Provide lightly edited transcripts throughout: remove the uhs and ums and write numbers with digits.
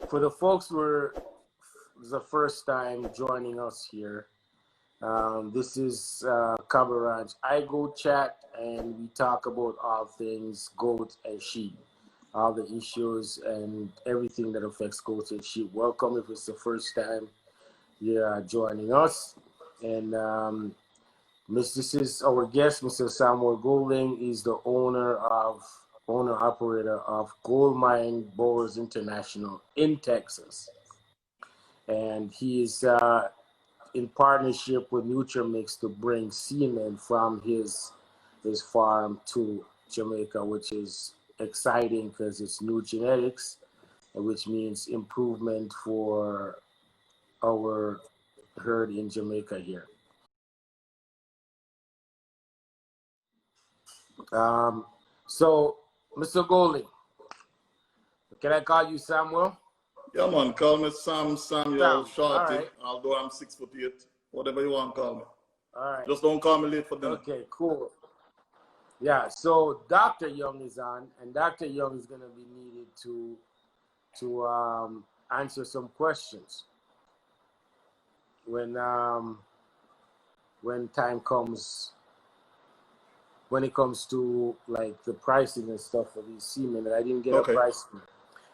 For the folks who are the first time joining us here, this is Cabo Ranch iGoat chat, and we talk about all things goat and sheep, all the issues and everything that affects goats and sheep. Welcome if it's the first time you're joining us. And this is our guest, Mr. Samuel Golding. Is the owner-operator of Gold Mine Boers International in Texas. And he is in partnership with Nutramix to bring semen from his farm to Jamaica, which is exciting because it's new genetics, which means improvement for our herd in Jamaica here. So, Mr. Golding, can I call you Samuel? Yeah, man, call me Samuel Shorty. Right. Although I'm 6'8", whatever you want to call me. All right. Just don't call me late for dinner. Okay, cool. Yeah, so Dr. Young is on, and Dr. Young is going to be needed to answer some questions when time comes, when it comes to like the pricing and stuff for these semen. That I didn't get a price.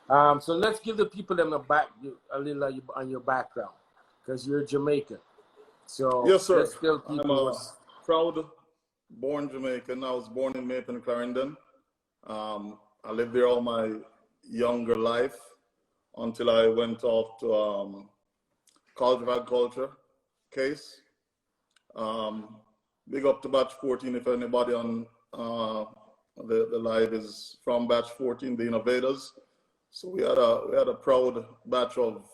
So let's give the people them a little on your background, because you're Jamaican. So yes, sir. Let's tell people I'm proud born Jamaican. I was born in Maple, Clarendon. I lived there all my younger life until I went off to College of Agriculture, Case. Big up to batch 14 if anybody on the live is from batch 14, the innovators. So we had a proud batch of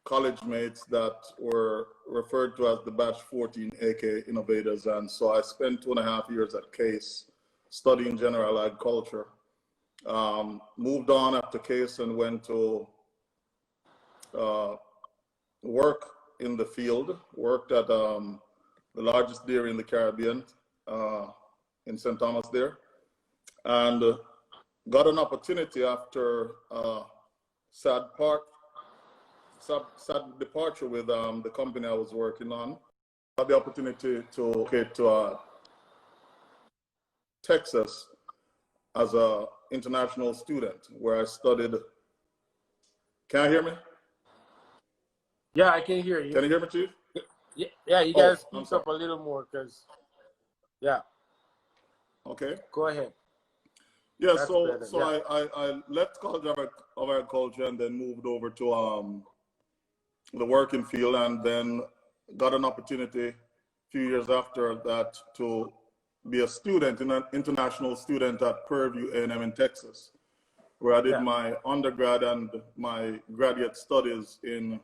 college mates that were referred to as the batch 14, aka innovators. And so I spent 2.5 years at Case studying general agriculture. Moved on after Case and went to work in the field, worked at the largest dairy in the Caribbean, in St. Thomas there, and got an opportunity after sad departure with the company I was working on. I had the opportunity to get to Texas as an international student, where I studied. Can you hear me? Yeah, I can hear you. Can you hear me, Chief? Yeah, you guys speak up a little more, because, yeah. Okay. Go ahead. Yeah, I left College of Agriculture and then moved over to the working field, and then got an opportunity a few years after that to be a student, an international student at Prairie View A&M in Texas, where I did my undergrad and my graduate studies in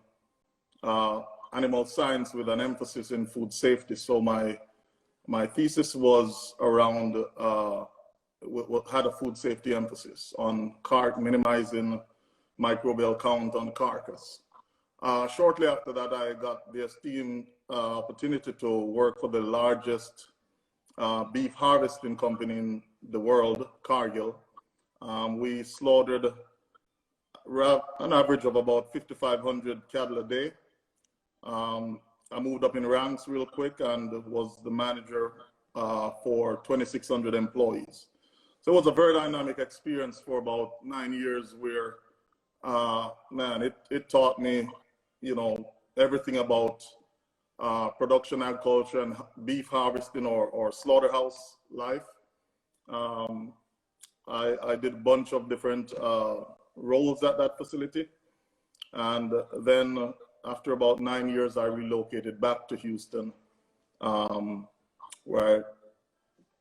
animal science with an emphasis in food safety. So my thesis was around, had a food safety emphasis on minimizing microbial count on carcass. Shortly after that, I got the esteemed opportunity to work for the largest beef harvesting company in the world, Cargill. We slaughtered an average of about 5,500 cattle a day. I moved up in ranks real quick and was the manager for 2,600 employees. So it was a very dynamic experience for about 9 years, where, man, it taught me, everything about production agriculture and beef harvesting or slaughterhouse life. I did a bunch of different roles at that facility. And then after about 9 years, I relocated back to Houston, where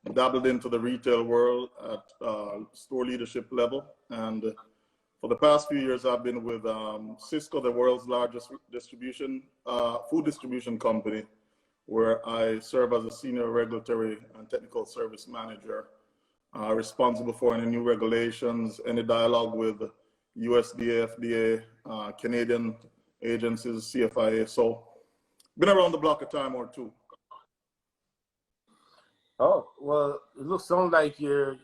I dabbled into the retail world at store leadership level. And for the past few years, I've been with Cisco, the world's largest food distribution company, where I serve as a senior regulatory and technical service manager, responsible for any new regulations, any dialogue with USDA, FDA, Canadian agencies, CFIA. So been around the block a time or two. Oh, well, it sounds like your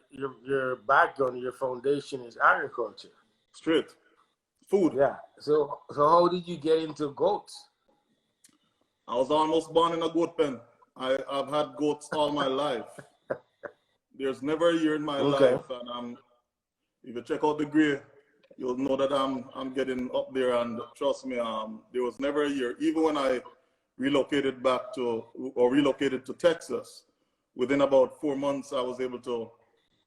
background, your foundation is agriculture. Straight food. Yeah. So how did you get into goats? I was almost born in a goat pen. I've had goats all my life. There's never a year in my life, and if you check out the gray, you'll know that I'm getting up there. And trust me, there was never a year. Even when I relocated to Texas, within about 4 months, I was able to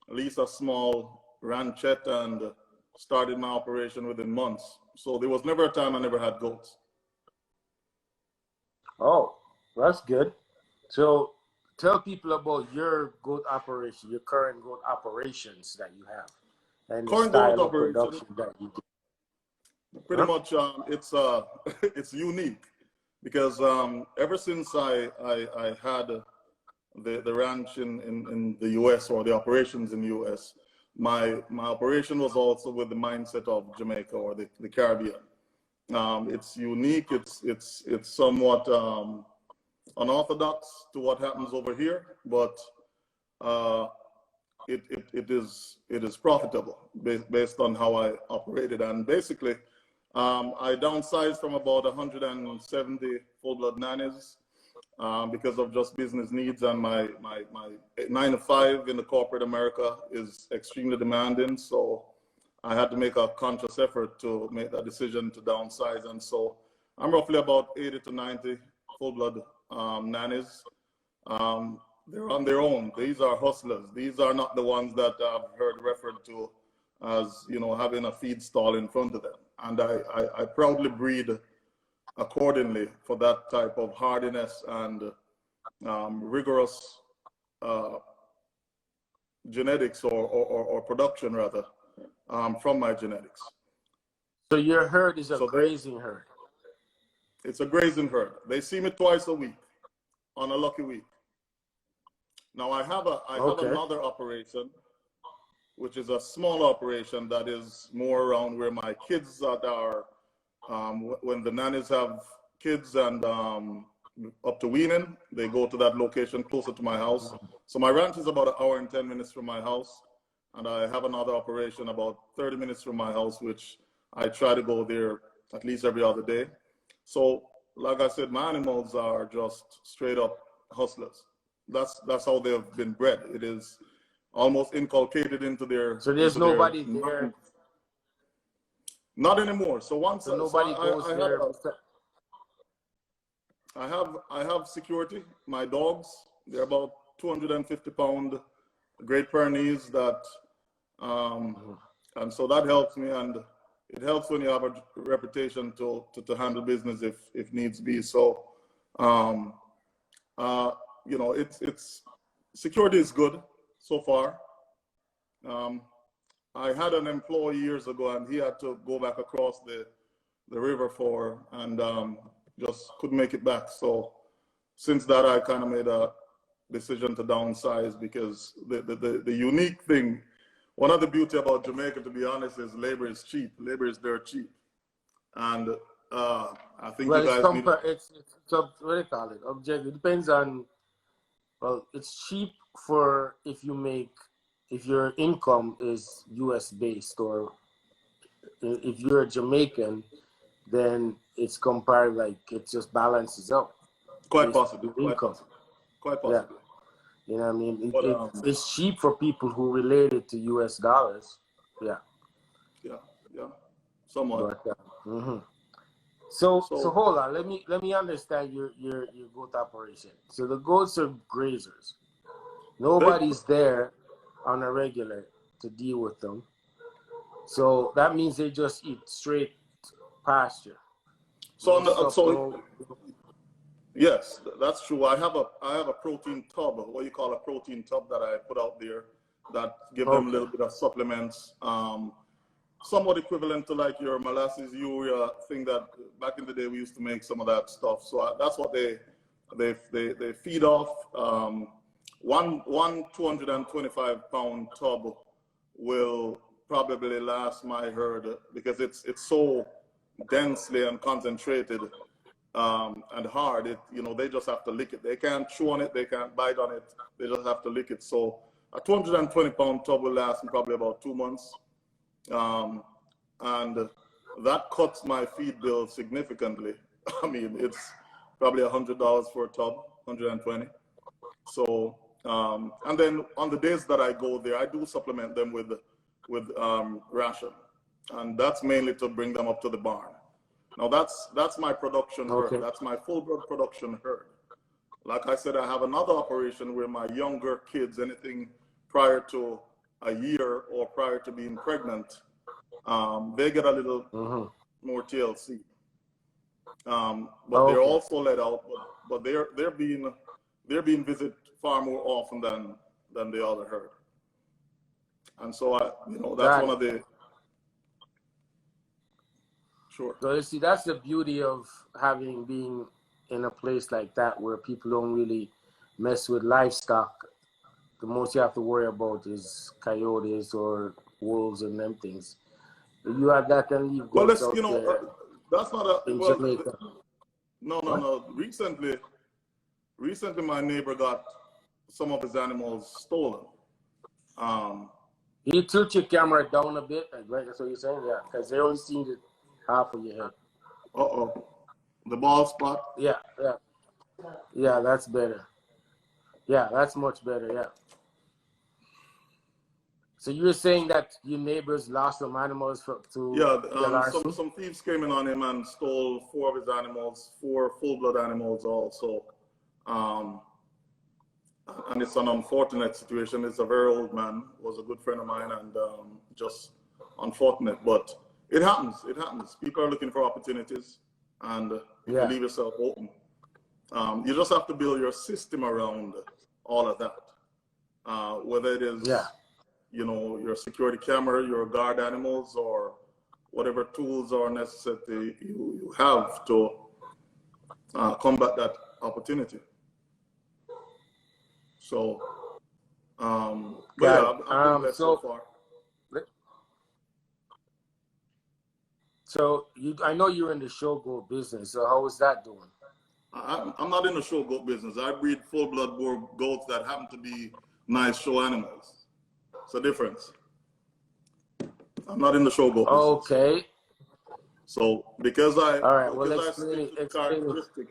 lease a small ranchette and started my operation within months. So there was never a time I never had goats. Oh, that's good. So tell people about your goat operation, your current goat operations that you have, and the Current goat style of operation, production that you do. pretty much, it's it's unique because ever since I had the ranch in the U.S. or the operations in the U.S., my operation was also with the mindset of Jamaica or the Caribbean. It's unique. It's somewhat unorthodox to what happens over here, but it is profitable based on how I operated. And basically, I downsized from about 170 full-blood nannies because of just business needs, and my 9 to 5 in the corporate America is extremely demanding. So I had to make a conscious effort to make that decision to downsize. And so I'm roughly about 80 to 90 full-blood nannies. They're on their own. These are hustlers. These are not the ones that I've heard referred to as, having a feed stall in front of them. And I proudly breed accordingly for that type of hardiness and rigorous genetics or production rather from my genetics. So your herd is a grazing herd. It's a grazing herd. They see me twice a week on a lucky week. Now I have another operation, which is a small operation that is more around where my kids are. When the nannies have kids and up to weaning, they go to that location closer to my house. So my ranch is about 1 hour and 10 minutes from my house. And I have another operation about 30 minutes from my house, which I try to go there at least every other day. So like I said, my animals are just straight up hustlers. That's how they've been bred. It is almost inculcated into their. So there's nobody there. Not anymore. So once nobody goes there. I have security. My dogs, they're about 250-pound Great Pyrenees that, and so that helps me, and it helps when you have a reputation to handle business if needs be. So, it's security is good so far. I had an employee years ago, and he had to go back across the river and just couldn't make it back. So since that, I kind of made a decision to downsize because the unique thing, one of the beauty about Jamaica, to be honest, is labor is cheap. Labor is dirt cheap. And I think you guys need... It's what do you call it? Objective. It depends on, well, it's cheap for if your income is US based, or if you're a Jamaican, then it's compared, like it just balances out. Quite possibly. Income. Quite possibly. Yeah. You know what I mean? It's cheap for people who relate it to US dollars. Yeah. Yeah. Somewhat. But, So hold on. Let me understand your goat operation. So the goats are grazers. Nobody's there on a regular to deal with them. So that means they just eat straight pasture. Yes, that's true. I have a protein tub, what you call a protein tub, that I put out there that give them a little bit of supplements, somewhat equivalent to like your molasses urea thing that back in the day we used to make some of that stuff. So that's what they feed off. One 225-pound tub will probably last my herd because it's so densely and concentrated and hard. They just have to lick it. They can't chew on it. They can't bite on it. They just have to lick it. So a 220-pound tub will last in probably about 2 months. And that cuts my feed bill significantly. I mean, it's probably $100 for a tub, 120. So, and then on the days that I go there, I do supplement them with ration, and that's mainly to bring them up to the barn. Now that's my production herd. That's my full blood production herd. Like I said, I have another operation where my younger kids, anything prior to a year or prior to being pregnant, they get a little more TLC. But they're also let out, but they're being visited far more often than the other herd. And so that's one of the sure. So you see, that's the beauty of being in a place like that where people don't really mess with livestock. The most you have to worry about is coyotes or wolves and them things. You have that and leave goats out there. That's not a in Jamaica. No. Recently, my neighbor got some of his animals stolen. You tilt your camera down a bit, right? That's what you're saying, yeah, because they only see the half of your head. The bald spot. Yeah, that's better. Yeah, that's much better. Yeah. So you were saying that your neighbors lost some animals some thieves came in on him and stole 4 of his animals, 4 full-blood animals also. And it's an unfortunate situation. It's a very old man, was a good friend of mine, and just unfortunate. But it happens. It happens. People are looking for opportunities, and if you leave yourself open, you just have to build your system around all of that. Whether it is your security camera, your guard animals, or whatever tools are necessary you have to combat that opportunity. So, I've been blessed so far. So I know you're in the Showgo business. So how is that doing? I'm not in the show goat business. I breed full-blood Boer goats that happen to be nice show animals. It's a difference. I'm not in the show goat business. Okay. So because I explain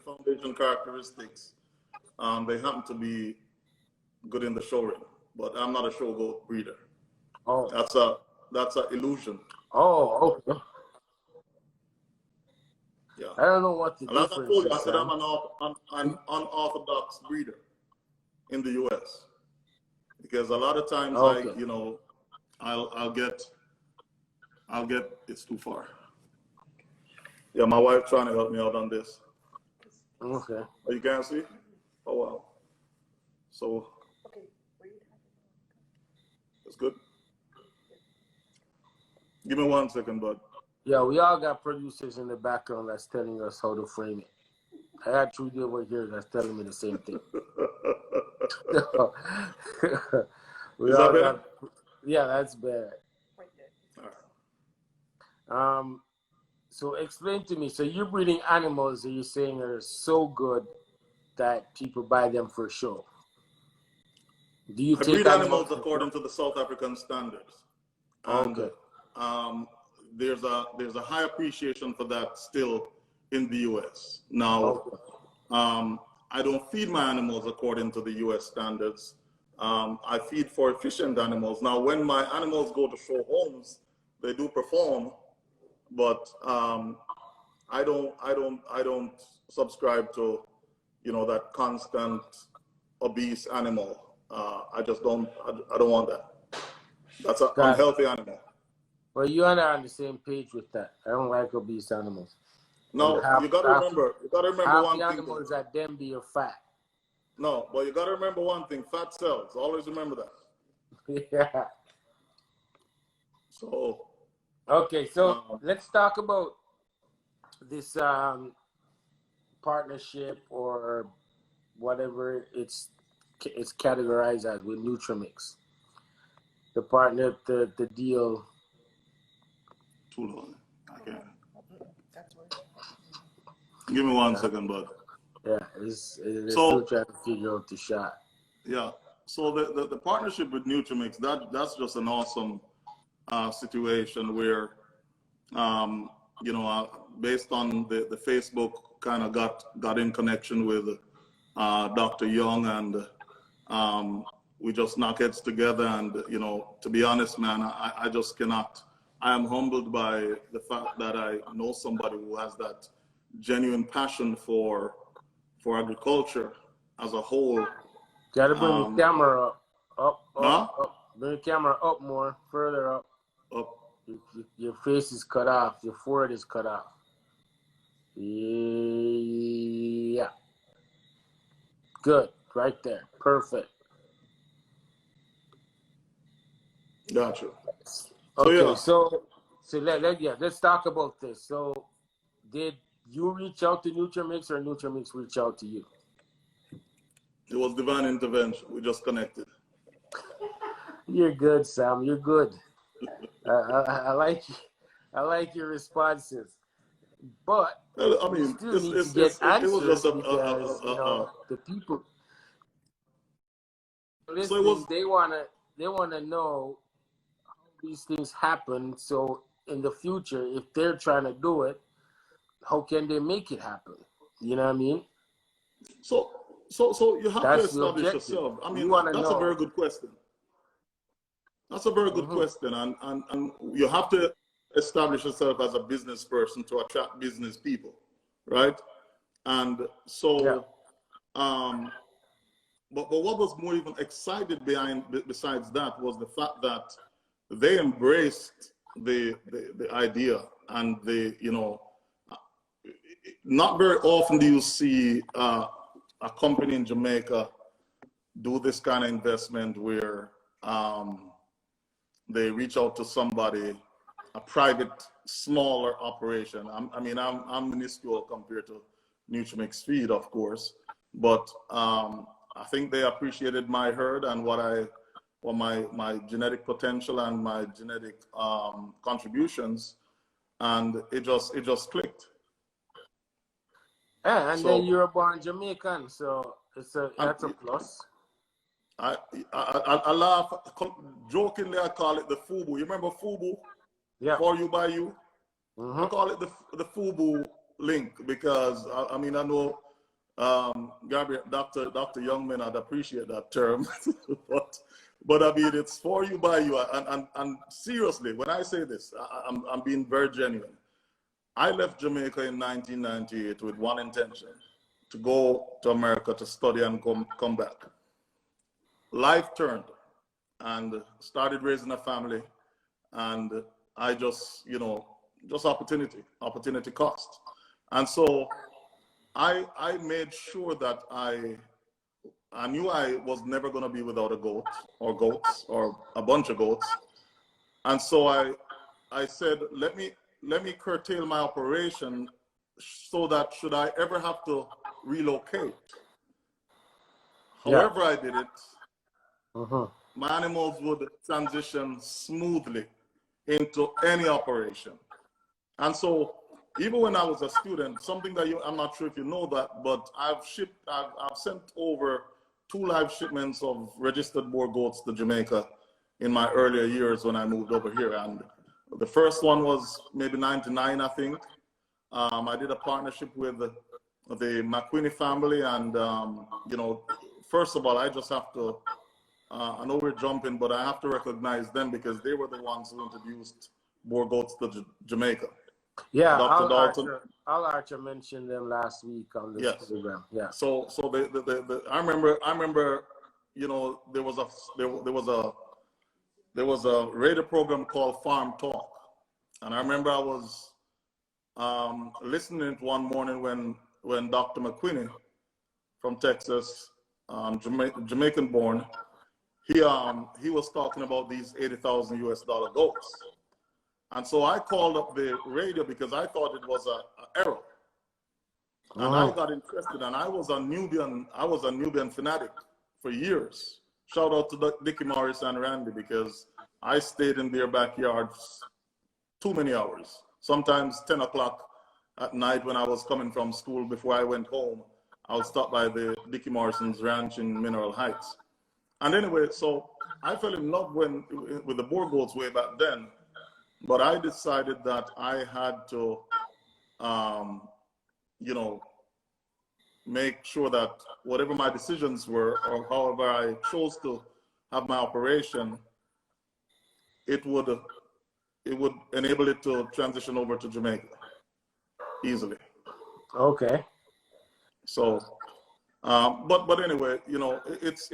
foundation characteristics, they happen to be good in the show ring, but I'm not a show goat breeder. Oh, that's a illusion. Oh, okay. Yeah. I don't know what the difference I told you, I is. said I'm an unorthodox breeder in the U.S. because a lot of times I'll get it's too far. Yeah, my wife trying to help me out on this. Okay. Oh, you can't see? Oh wow. So it's good. Give me 1 second, bud. Yeah, we all got producers in the background that's telling us how to frame it. I had 2 over here that's telling me the same thing. Yeah, that's bad. So explain to me. So you're breeding animals that you're saying are so good that people buy them for show. Do you I breed animals according to the South African standards? And, there's a high appreciation for that still in the U.S. Now, I don't feed my animals according to the U.S. standards. I feed for efficient animals. Now, when my animals go to show homes, they do perform, but I don't subscribe to that constant obese animal. I just don't. I don't want that. That's an unhealthy animal. Well, you and I are on the same page with that. I don't like obese animals. No, you got to remember one thing. Animals that them be fat. No, but you got to remember one thing. Fat sells. Always remember that. Yeah. So. Okay, so let's talk about this partnership or whatever it's categorized as with Nutramix. The partner, the deal. Too long. I can't. Give me 1 second, bud. Yeah, it's still trying to figure out the shot. Yeah. So the partnership with Nutramix, that's just an awesome situation where based on the Facebook, kind of got in connection with Dr. Young, and we just knock heads together. And to be honest, man, I just cannot. I am humbled by the fact that I know somebody who has that genuine passion for agriculture as a whole. Gotta bring the camera up, Huh? up. Bring the camera up more, further up. Up. Your face is cut off. Your forehead is cut off. Yeah. Good. Right there. Perfect. Gotcha. Okay, so let's talk about this. So, did you reach out to Nutramix or Nutramix reach out to you? It was divine intervention. We just connected. You're good, Sam. You're good. I like your responses, but I mean, you still need to get answers because the people listening, they wanna know how these things happen. So in the future, if they're trying to do it, how can they make it happen? You know what I mean? So you have to establish yourself. I mean, that's a very good question. That's a very good question, and you have to establish yourself as a business person to attract business people, right? And so, but what was more even excited besides that was the fact that they embraced the idea, and not very often do you see a company in Jamaica do this kind of investment where they reach out to somebody, a private, smaller operation. I'm minuscule compared to Nutramix Feed, of course, but I think they appreciated my herd and my genetic potential and my genetic contributions, and it just clicked. Yeah, and then you're born Jamaican, so that's a plus. I laugh jokingly. I call it the FUBU. You remember FUBU? Yeah. For you by you. I call it the FUBU link because I know Gabriel, Dr. Youngman, I'd appreciate that term, but I mean it's for you by you. And seriously, when I say this, I'm being very genuine. I left Jamaica in 1998 with one intention: to go to America to study and come back. Life turned and started raising a family, and I just opportunity cost. And so I made sure that I knew I was never going to be without a goat or goats or a bunch of goats. And so I said, let me curtail my operation so that should I ever have to relocate, however I did it, my animals would transition smoothly into any operation. And so even when I was a student, something that I'm not sure if you know that, but I've sent over 2 live shipments of registered Boer goats to Jamaica in my earlier years when I moved over here. And the first one was maybe 99, I think. I did a partnership with the McQuinney family, and first of all, I just have to, I know we're jumping, but I have to recognize them because they were the ones who introduced Boer goats to Jamaica. Yeah, Al Archer mentioned them last week on this program. Yeah. So I remember, there was a radio program called Farm Talk, and I remember I was listening to one morning when Dr. McQuinney from Texas, Jamaican born, he was talking about these $80,000 US goats. And so I called up the radio because I thought it was an error. And I got interested, and I was a Nubian fanatic for years. Shout out to Dickie Morris and Randy, because I stayed in their backyards too many hours. Sometimes 10 o'clock at night when I was coming from school before I went home, I would stop by the Dickie Morrison's ranch in Mineral Heights. And anyway, so I fell in love with the Boer goats way back then. But I decided that I had to you know, make sure that whatever my decisions were, or however I chose to have my operation, it would enable it to transition over to Jamaica easily. Okay. So, but anyway, you know, it's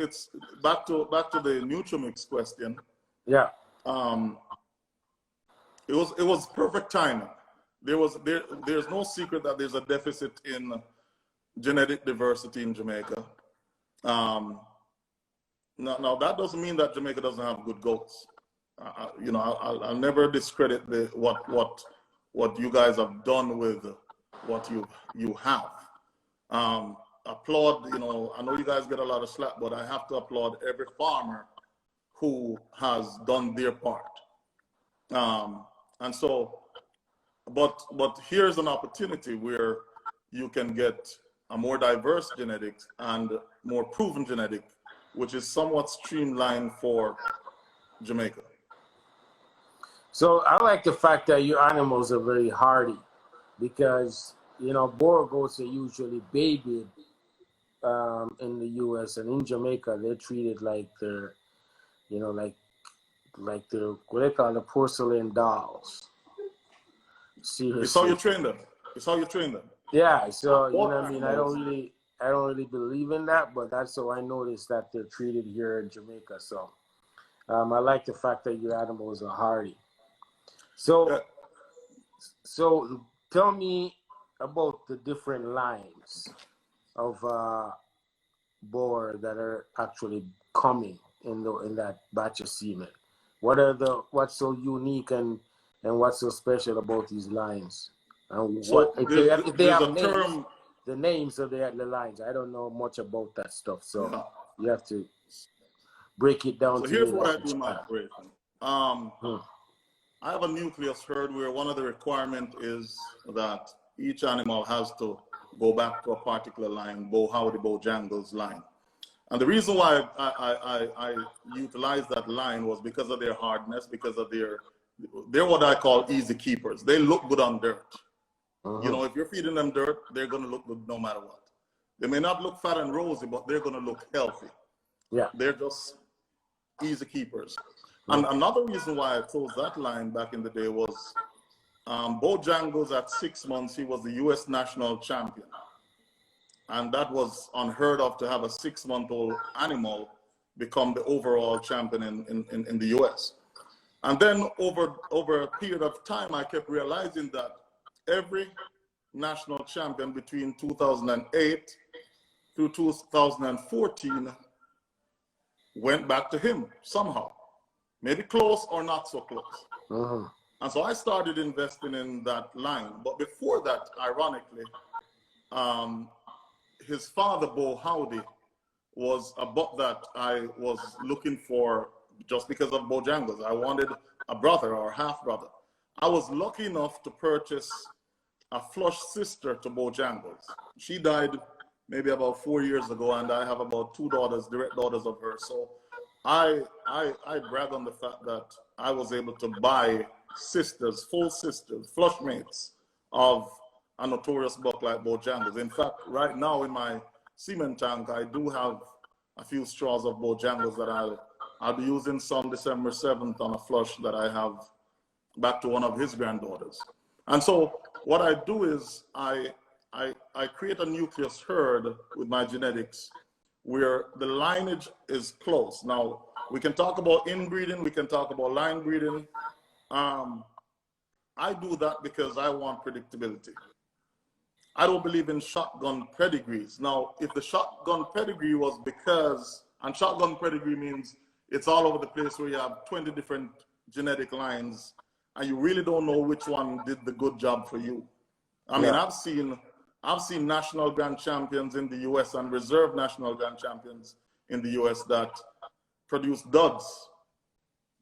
back to the Nutramix question. Yeah. It was perfect timing. There's no secret that there's a deficit in genetic diversity in Jamaica. Now that doesn't mean that Jamaica doesn't have good goats. You know, I'll never discredit what you guys have done with what you have. Applaud, you know, I know you guys get a lot of slack, but I have to applaud every farmer who has done their part. And so, but here's an opportunity where you can get a more diverse genetics and more proven genetic, which is somewhat streamlined for Jamaica. So I like the fact that your animals are very hardy, because, you know, Boer goats are usually babied in the U.S., and in Jamaica they're treated like they're, you know, like they're what they call the porcelain dolls. Seriously. It's how you train them. It's how you train them. Yeah. So you know what I mean. I don't really believe in that, but that's how I noticed that they're treated here in Jamaica. So I like the fact that your animals are hardy. So so tell me about the different lines of Boer that are actually coming in that batch of semen. What's so unique and what's so special about these lines? And So what if they have names, term, the names of the lines? I don't know much about that stuff, so yeah. you have to break it down. So to here's me what like I do in my operation. I have a nucleus herd where one of the requirements is that each animal has to go back to a particular line, Bojangles line. And the reason why I utilize that line was because of their hardness, because of they're what I call easy keepers. They look good on dirt. You know, if you're feeding them dirt, they're going to look good no matter what. They may not look fat and rosy, but they're going to look healthy. Yeah. They're just easy keepers. And another reason why I chose that line back in the day was Bojangles at 6 months, he was the U.S. national champion. And that was unheard of, to have a 6-month-old animal become the overall champion in the U.S. And then over a period of time, I kept realizing that every national champion between 2008 through 2014 went back to him somehow, maybe close or not so close. And so I started investing in that line. But before that, ironically, his father, Bo Howdy, was a buck that I was looking for just because of Bojangles. I wanted a brother or half brother. I was lucky enough to purchase a flush sister to Bojangles. She died maybe about 4 years ago, and I have about 2 daughters, direct daughters of her. So I brag on the fact that I was able to buy sisters, full sisters, flush mates of a notorious buck like Bojangles. In fact, right now in my semen tank, I do have a few straws of Bojangles that I'll be using some December 7th on a flush that I have back to one of his granddaughters. And so what I do is I create a nucleus herd with my genetics where the lineage is close. Now, we can talk about inbreeding, we can talk about line breeding. I do that because I want predictability. I don't believe in shotgun pedigrees. Now, if the shotgun pedigree was because, and shotgun pedigree means it's all over the place where you have 20 different genetic lines and you really don't know which one did the good job for you. I mean, I've seen national grand champions in the US and reserve national grand champions in the US that produce duds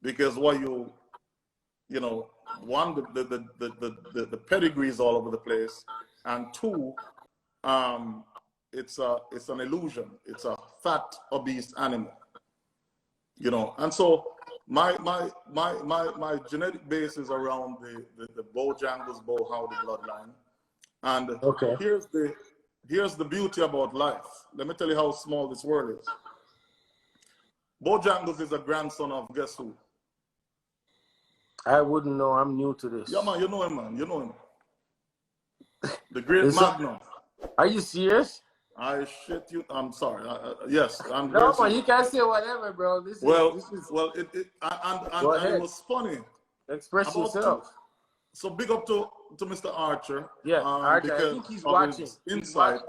because what you know, one, the pedigree is all over the place, and two, it's an illusion. It's a fat, obese animal, you know. And so my genetic base is around the Bojangles, Bo Howdy bloodline, And okay. here's the beauty about life. Let me tell you how small this world is. Bojangles is a grandson of guess who? I wouldn't know. I'm new to this. Yeah, man, you know him, man. You know him. The great Magnum. Are you serious? I shit you. I'm sorry. Yes, I'm No, very man, you can say whatever, bro. This is. Well, Go and ahead. it was funny. Express yourself. So big up to Mr. Archer. Yeah, Archer. I Because think he's of watching. his insight.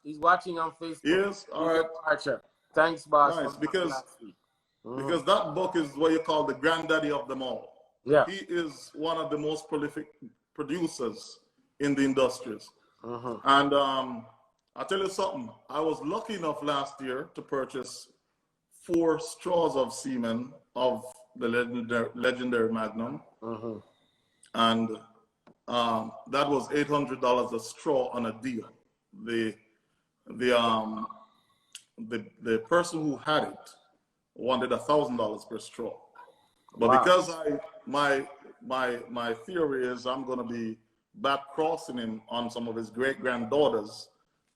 He's watching on Facebook. Yes, all right. Archer. Thanks, boss. Nice, because last week. because that book is what you call the granddaddy of them all. Yeah. He is one of the most prolific producers in the industries. And I'll tell you something. I was lucky enough last year to purchase 4 straws of semen of the legendary Magnum. And that was $800 a straw on a deal. The person who had it wanted $1,000 per straw. But wow. because my theory is I'm going to be back crossing him on some of his great granddaughters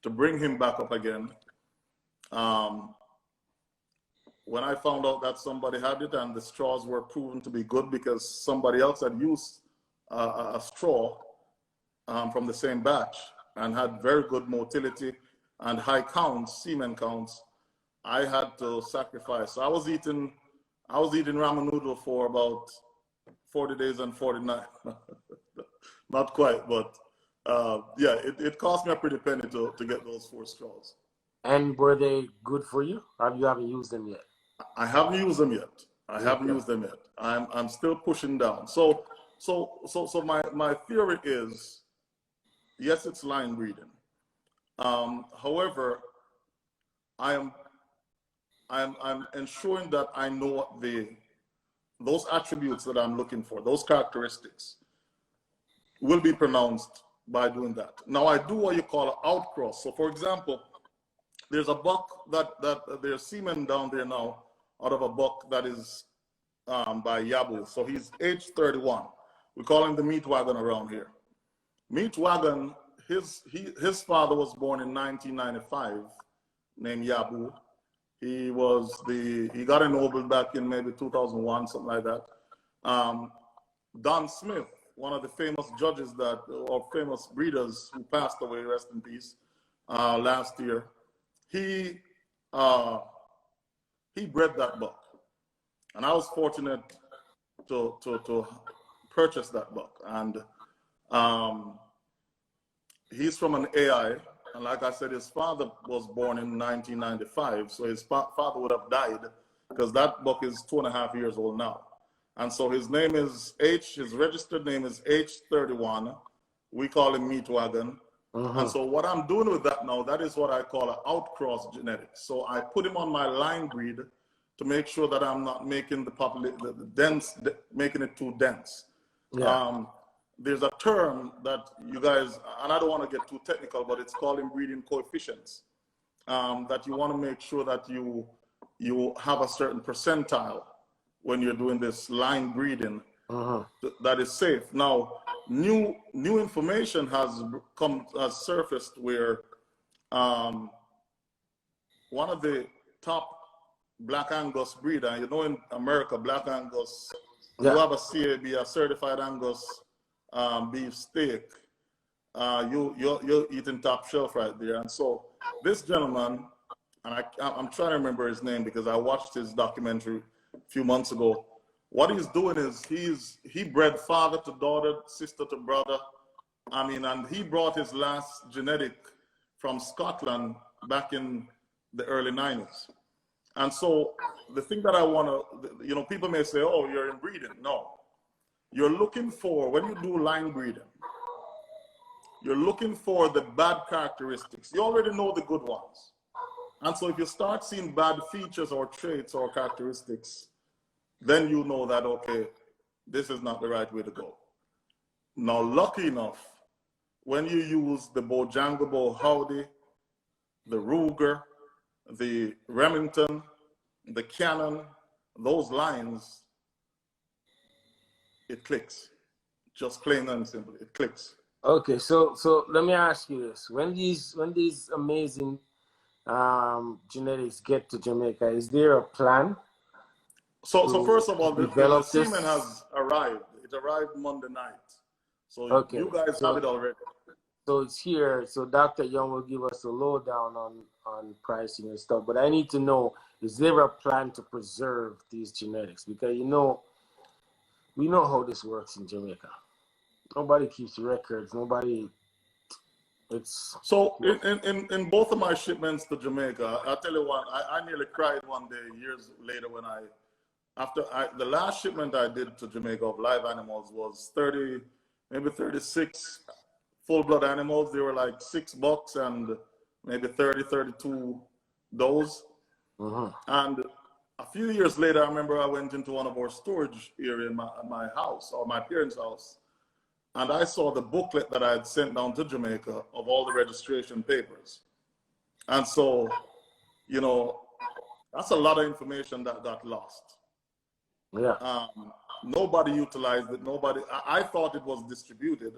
to bring him back up again. When I found out that somebody had it and the straws were proven to be good because somebody else had used a straw from the same batch and had very good motility and high counts, semen counts, I had to sacrifice. So I was eating ramen noodle for about 40 days and 49. Not quite, but yeah, it cost me a pretty penny to get those 4 straws. And were they good for you? Or you haven't used them yet? I haven't used them yet. I'm still pushing down. So my theory is, yes, it's line breeding. However, I'm ensuring that I know what those attributes that I'm looking for, those characteristics, will be pronounced by doing that. Now, I do what you call an outcross. So, for example, there's a buck that there's semen down there now out of a buck that is by Yabu. So he's age 31. We call him the meat wagon around here. Meat wagon, his father was born in 1995, named Yabu. He got ennobled back in maybe 2001, something like that. Don Smith, one of the famous judges or famous breeders who passed away, rest in peace, last year, he bred that buck. And I was fortunate to purchase that buck. And he's from an AI. And like I said, his father was born in 1995. So his father would have died because that buck is 2.5 years old now. And so his name is his registered name is H31. We call him Meat Wagon. And so what I'm doing with that now, that is what I call an outcross genetics. So I put him on my line breed to make sure that I'm not making making it too dense. Yeah. There's a term that you guys, and I don't want to get too technical, but it's called inbreeding coefficients, that you want to make sure that you have a certain percentile when you're doing this line breeding that is safe. Now, new information has surfaced where one of the top Black Angus breeder, you know, in America, Black Angus, you have a CAB, a certified Angus beef steak, you're eating top shelf right there. And so this gentleman, and I'm trying to remember his name because I watched his documentary a few months ago. What he's doing is he bred father to daughter, sister to brother. I mean, and he brought his last genetic from Scotland back in the early 90s. And so the thing that I want to, you know, people may say, oh, you're inbreeding. No. You're looking for, when you do line breeding, you're looking for the bad characteristics. You already know the good ones. And so if you start seeing bad features or traits or characteristics, then you know that, okay, this is not the right way to go. Now, lucky enough, when you use the Bojangles, Howdy, the Ruger, the Remington, the Cannon, those lines, it clicks. Just plain and simple, it clicks. Okay, so let me ask you this: when these amazing genetics get to Jamaica, is there a plan So first of to all, the develop semen this? has arrived. It arrived Monday night. So Okay, you guys have so it already. so it's here. So Dr. Young will give us a lowdown on pricing and stuff. But I need to know: is there a plan to preserve these genetics? Because we know how this works in Jamaica. Nobody keeps records. Nobody. It's So in both of my shipments to Jamaica, I'll tell you what, I nearly cried one day years later when the last shipment I did to Jamaica of live animals was 30, maybe 36 full blood animals. They were like $6 and maybe 30, 32 those. And a few years later, I remember I went into one of our storage area in my house or my parents' house. And I saw the booklet that I had sent down to Jamaica of all the registration papers. And so, you know, that's a lot of information that got lost. yeah. Nobody utilized it. I thought it was distributed,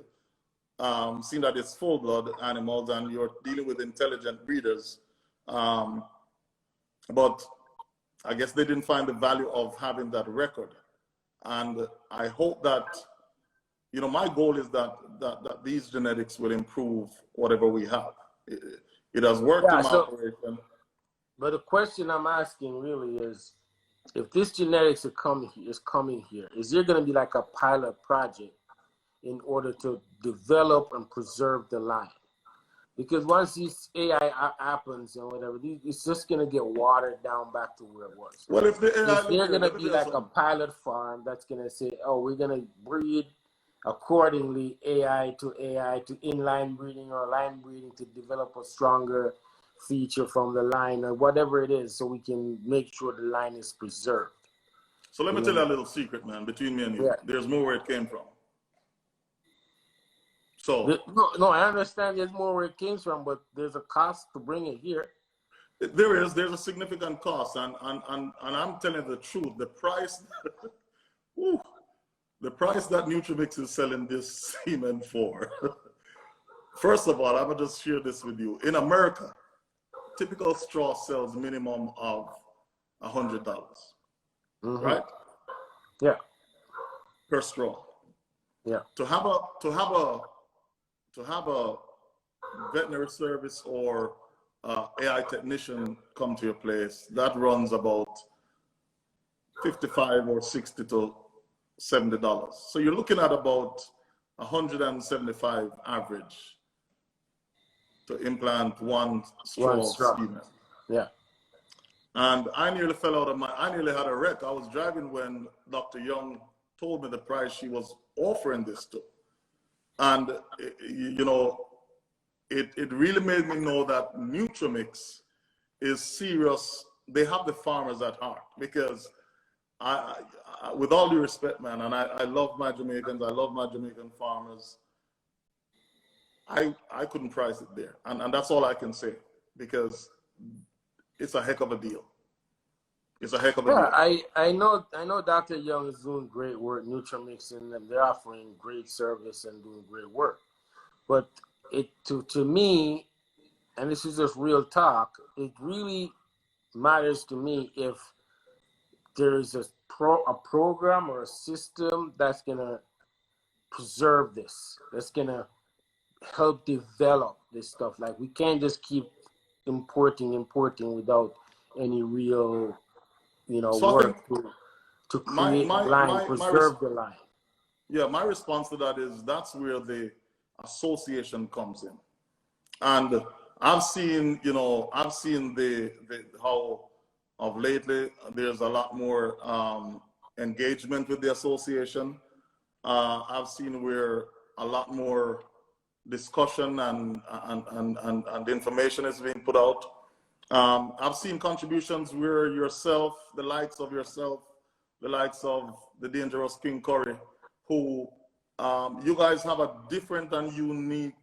seeing that it's full blood animals and you're dealing with intelligent breeders. But I guess they didn't find the value of having that record. And I hope that, you know, my goal is that these genetics will improve whatever we have. It has worked in my operation. But the question I'm asking really is, if this genetics is coming here, is there going to be like a pilot project in order to develop and preserve the line? Because once this AI happens and whatever, it's just going to get watered down back to where it was. Well, if the AI, is there going to be like a pilot farm that's going to say, oh, we're going to breed accordingly AI to inline breeding or line breeding to develop a stronger feature from the line or whatever it is, so we can make sure the line is preserved. So let me tell you a little secret, man, between me and you. Yeah. There's more where it came from. So no, I understand there's more where it came from, but there's a cost to bring it here. There's a significant cost, and I'm telling you the truth. The price, the price that Nutramix is selling this semen for. First of all, I'm gonna just share this with you. In America, typical straw sells minimum of $100, right? Yeah. Per straw. Yeah. To have a veterinary service or AI technician come to your place, that runs about $55 or $60 to $70. So you're looking at about $175 average to implant one straw semen. Yeah. And I nearly fell out of I nearly had a wreck. I was driving when Dr. Young told me the price she was offering this to. And, you know, it really made me know that Nutramix is serious. They have the farmers at heart, because I with all due respect, man, and I love my Jamaicans, I love my Jamaican farmers. I couldn't price it there. And that's all I can say, because it's a heck of a deal. It's a heck of a deal. I know Dr. Young is doing great work, Nutramix, and they're offering great service and doing great work. But to me, and this is just real talk, it really matters to me if there is a program or a system that's gonna preserve this, that's gonna help develop this stuff. Like, we can't just keep importing without any real, you know, so work to create the line, preserve the line. Yeah, my response to that is that's where the association comes in. And I've seen, you know, how of lately there's a lot more engagement with the association. I've seen where a lot more discussion and information is being put out. I've seen contributions where yourself, the likes of the dangerous King Curry, who you guys have a different and unique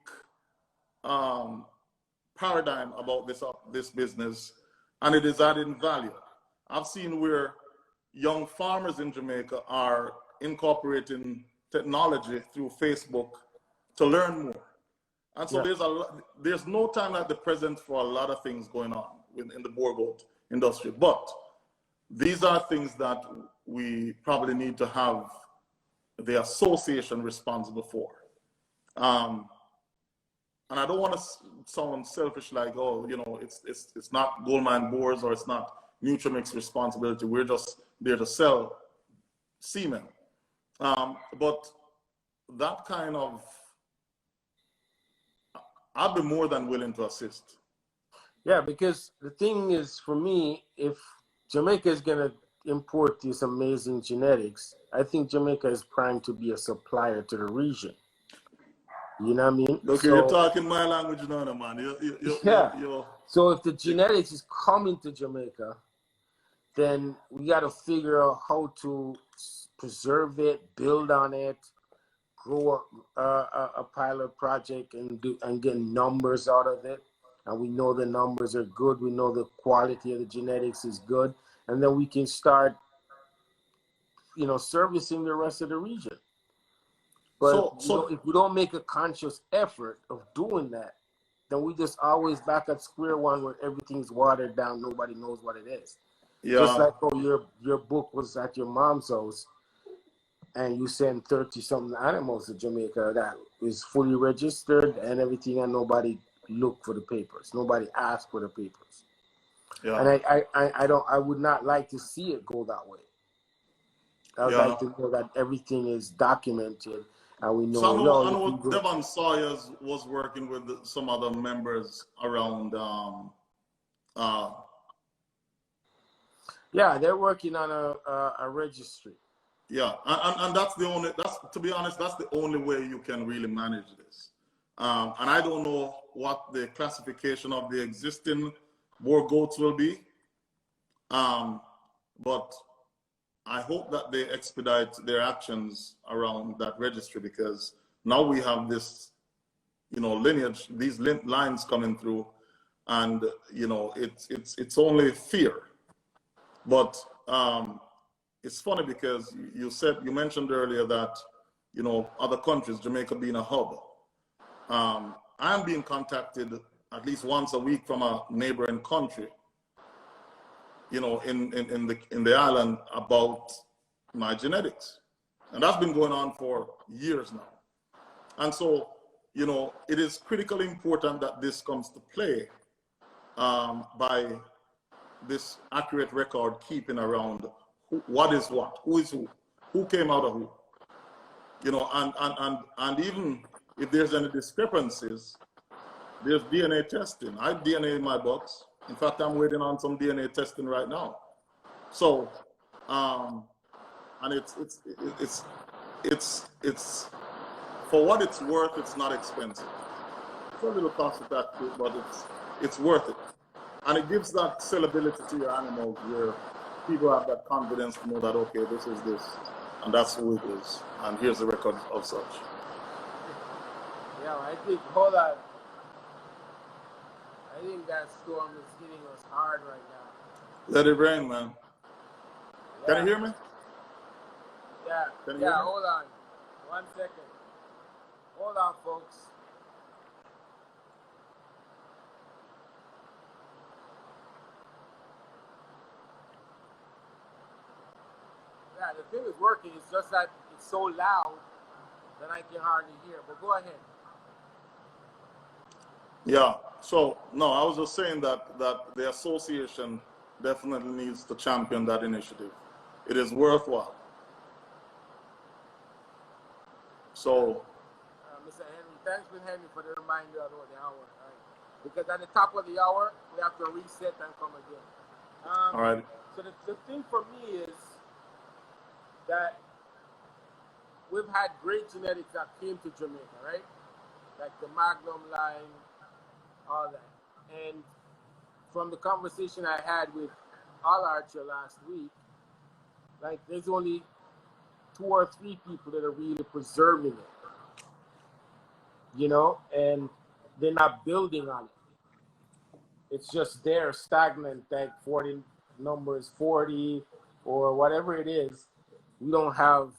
paradigm about this business, and it is adding value. I've seen where young farmers in Jamaica are incorporating technology through Facebook to learn more. And so there's no time like the present for a lot of things going on in the Boer goat industry. But these are things that we probably need to have the association responsible for. And I don't want to sound selfish like, oh, you know, it's not Goldmine Boers or it's not Nutramix responsibility. We're just there to sell semen. But that kind of, I'd be more than willing to assist. Yeah, because the thing is, for me, if Jamaica is going to import these amazing genetics, I think Jamaica is primed to be a supplier to the region. You know what I mean? Okay, so, you're talking my language now, man. So if the genetics is coming to Jamaica, then we got to figure out how to preserve it, build on it, grow a pilot project, and get numbers out of it. And we know the numbers are good. We know the quality of the genetics is good, and then we can start, you know, servicing the rest of the region. But if we don't make a conscious effort of doing that, then we just always back at square one where everything's watered down. Nobody knows what it is. Yeah. Just like your book was at your mom's house, and you send 30-something animals to Jamaica that is fully registered and everything, and nobody looked for the papers. Nobody asked for the papers. Yeah. And I would not like to see it go that way. I would like to know that everything is documented and we know. So I know Devon Sawyers was working with some other members around. Yeah, they're working on a registry. Yeah, and to be honest, that's the only way you can really manage this. And I don't know what the classification of the existing Boer goats will be, but I hope that they expedite their actions around that registry, because now we have this, you know, lineage, these lines coming through, and you know, it's only fear. But it's funny because you mentioned earlier that, you know, other countries, Jamaica being a hub. I'm being contacted at least once a week from a neighboring country, you know, in the island about my genetics. And that's been going on for years now. And so, you know, it is critically important that this comes to play by this accurate record keeping around what is what, who is who came out of who. You know, and even if there's any discrepancies, there's DNA testing. I have DNA in my box. In fact, I'm waiting on some DNA testing right now. So, and it's for what it's worth. It's not expensive. It's a little cost effective, but it's worth it, and it gives that sellability to your animals, where people have that confidence to know that, okay, this is this, and that's who it is, and here's the record of such. Yeah, I think, hold on. I think that storm is hitting us hard right now. Let it rain, man. Yeah. Can you hear me? Yeah, yeah, hold on. 1 second. Hold on, folks. Yeah, the thing is working. It's just that it's so loud that I can hardly hear. But go ahead. Yeah. So no, I was just saying that the association definitely needs to champion that initiative. It is worthwhile. So, Mr. Henry, thanks, Mr. Henry, for the reminder of the hour. Right? Because at the top of the hour, we have to reset and come again. All right. So the thing for me is that we've had great genetics that came to Jamaica, right? Like the Magnum line, all that. And from the conversation I had with All Archer last week, like there's only 2 or 3 people that are really preserving it, you know, and they're not building on it. It's just there, stagnant, like 40 numbers, 40 or whatever it is. We don't have,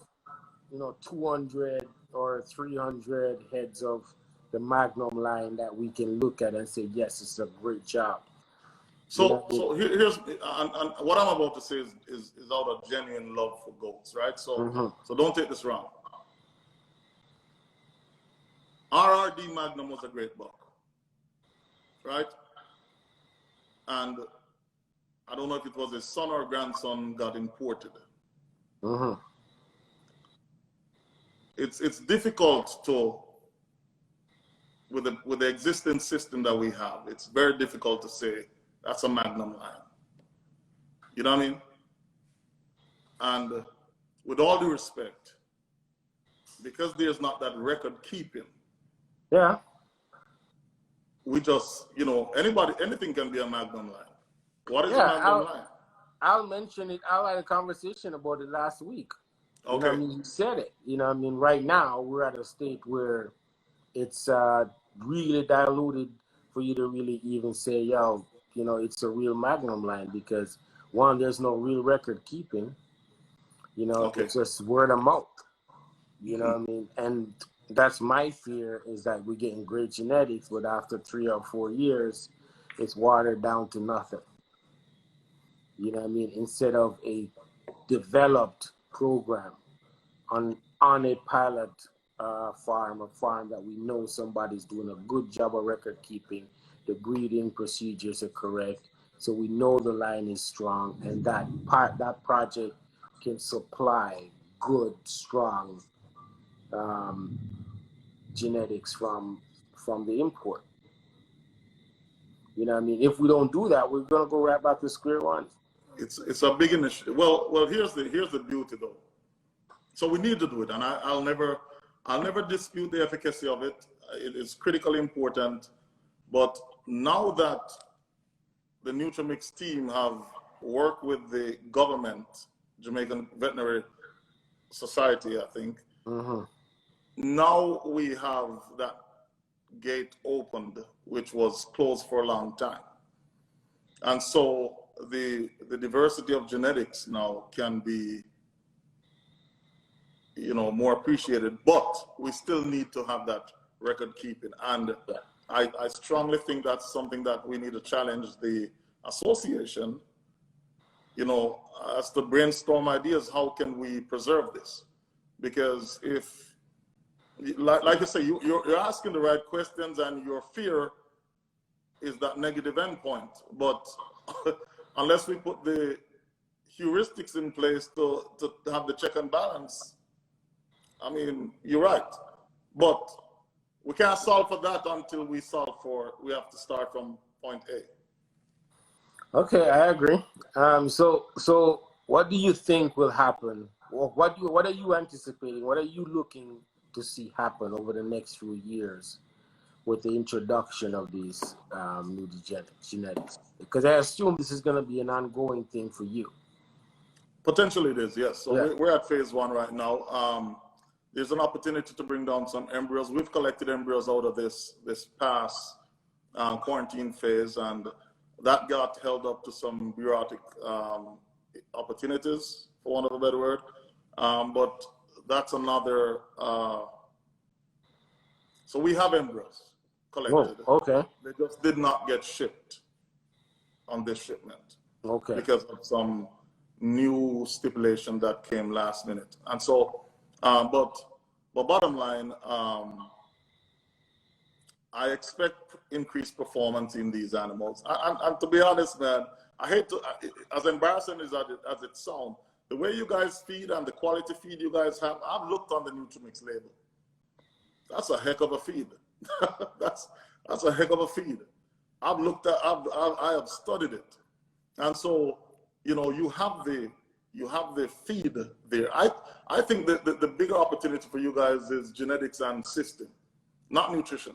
you know, 200, or 300 heads of the Magnum line that we can look at and say, yes, it's a great job. So, here's and what I'm about to say is out of genuine love for goats, right? So, so don't take this wrong. RRD Magnum was a great buck, right? And I don't know if it was his son or grandson got imported. It's difficult to with the existing system that we have. It's very difficult to say that's a Magnum line. You know what I mean? And with all due respect, because there's not that record keeping. Yeah. We just, you know, anything can be a Magnum line. What is a Magnum line? I'll mention it. I had a conversation about it last week. Okay. You know what I mean? You said it. You know what I mean? Right now, we're at a state where it's really diluted for you to really even say, yo, you know, it's a real Magnum line, because one, there's no real record keeping. You know, it's just word of mouth. You know what I mean? And that's my fear, is that we're getting great genetics, but after 3 or 4 years, it's watered down to nothing. You know what I mean? Instead of a developed program on a pilot farm, a farm that we know somebody's doing a good job of record keeping, the breeding procedures are correct, so we know the line is strong, and that project can supply good, strong genetics from the import. You know what I mean? If we don't do that, we're gonna go right back to square one. It's a big initiative. Well, here's the beauty though. So we need to do it, and I'll never dispute the efficacy of it. It is critically important. But now that the Nutramix team have worked with the government, Jamaican Veterinary Society, I think, now we have that gate opened, which was closed for a long time. And so the diversity of genetics now can be, you know, more appreciated, but we still need to have that record keeping. And I strongly think that's something that we need to challenge the association, you know, as to brainstorm ideas. How can we preserve this? Because if, like you say, you're asking the right questions, and your fear is that negative endpoint. But unless we put the heuristics in place to have the check and balance, I mean, you're right. But we can't solve for that until we have to start from point A. Okay, I agree. So what do you think will happen? What are you anticipating? What are you looking to see happen over the next few years with the introduction of these new genetics? Because I assume this is going to be an ongoing thing for you. Potentially it is, yes. So we're at phase 1 right now. There's an opportunity to bring down some embryos. We've collected embryos out of this past quarantine phase, and that got held up to some bureaucratic opportunities, for want of a better word. But that's another. So we have embryos collected. Oh, okay. They just did not get shipped on this shipment. Okay. Because of some new stipulation that came last minute. And so, but bottom line, I expect increased performance in these animals. And to be honest, man, I hate to, as embarrassing as it sounds, the way you guys feed and the quality feed you guys have, I've looked on the Nutramix label. That's a heck of a feed. that's a heck of a feed. I've looked at, I have studied it. And so, you know, you have the feed there. I think that the bigger opportunity for you guys is genetics and system, not nutrition.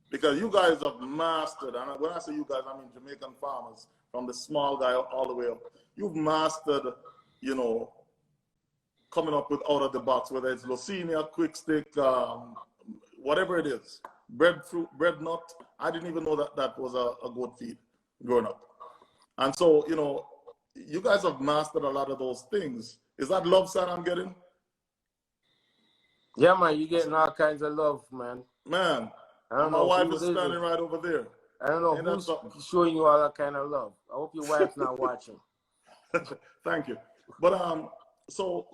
Because you guys have mastered, and when I say you guys, I mean Jamaican farmers, from the small guy all the way up. You've mastered, you know, coming up with out of the box, whether it's Leucemia, quick stick, whatever it is, breadfruit, bread nut. I didn't even know that was a goat feed growing up. And so, you know, you guys have mastered a lot of those things. Is that love sign I'm getting? Yeah, man, you getting all kinds of love, man. Man, I don't my know wife who is it standing is. right over there. I don't know Ain't that who's something? showing you all that kind of love. I hope your wife's not watching. Thank you. But so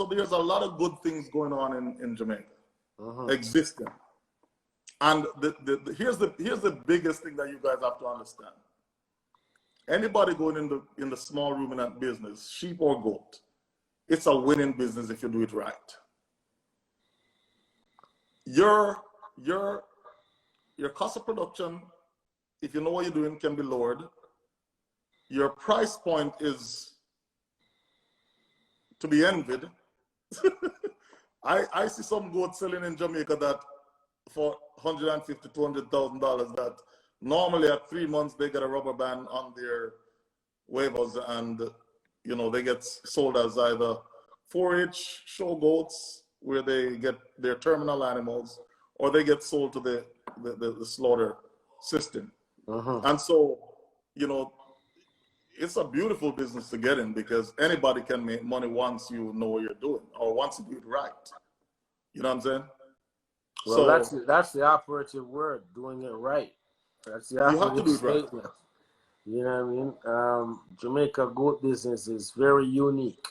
there's a lot of good things going on in Jamaica, existing. And here's the biggest thing that you guys have to understand. Anybody going in the small room in that business, sheep or goat, it's a winning business if you do it right. Your cost of production, if you know what you're doing, can be lowered. Your price point is to be envied. I see some goats selling in Jamaica that for $150,000 to $200,000 that normally at 3 months they get a rubber band on their waivers, and they get sold as either 4-H show goats where they get their terminal animals, or they get sold to the slaughter system. And so it's a beautiful business to get in, because anybody can make money once you know what you're doing, or once you do it right. You know what I'm saying? Well, So that's the operative word, doing it right. That's the you have to operative do it right. statement. You know what I mean? Jamaica goat business is very unique,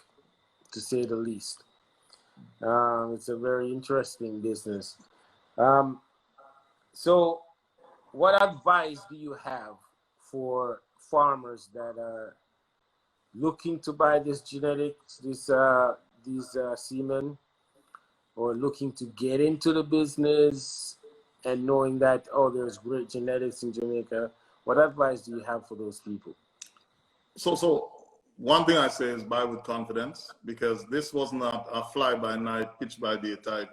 to say the least. It's a very interesting business. So what advice do you have for farmers that are looking to buy this genetics, these semen, or looking to get into the business and knowing that, there's great genetics in Jamaica? What advice do you have for those people? So one thing I say is buy with confidence, because this was not a fly-by-night, pitch-by-day type,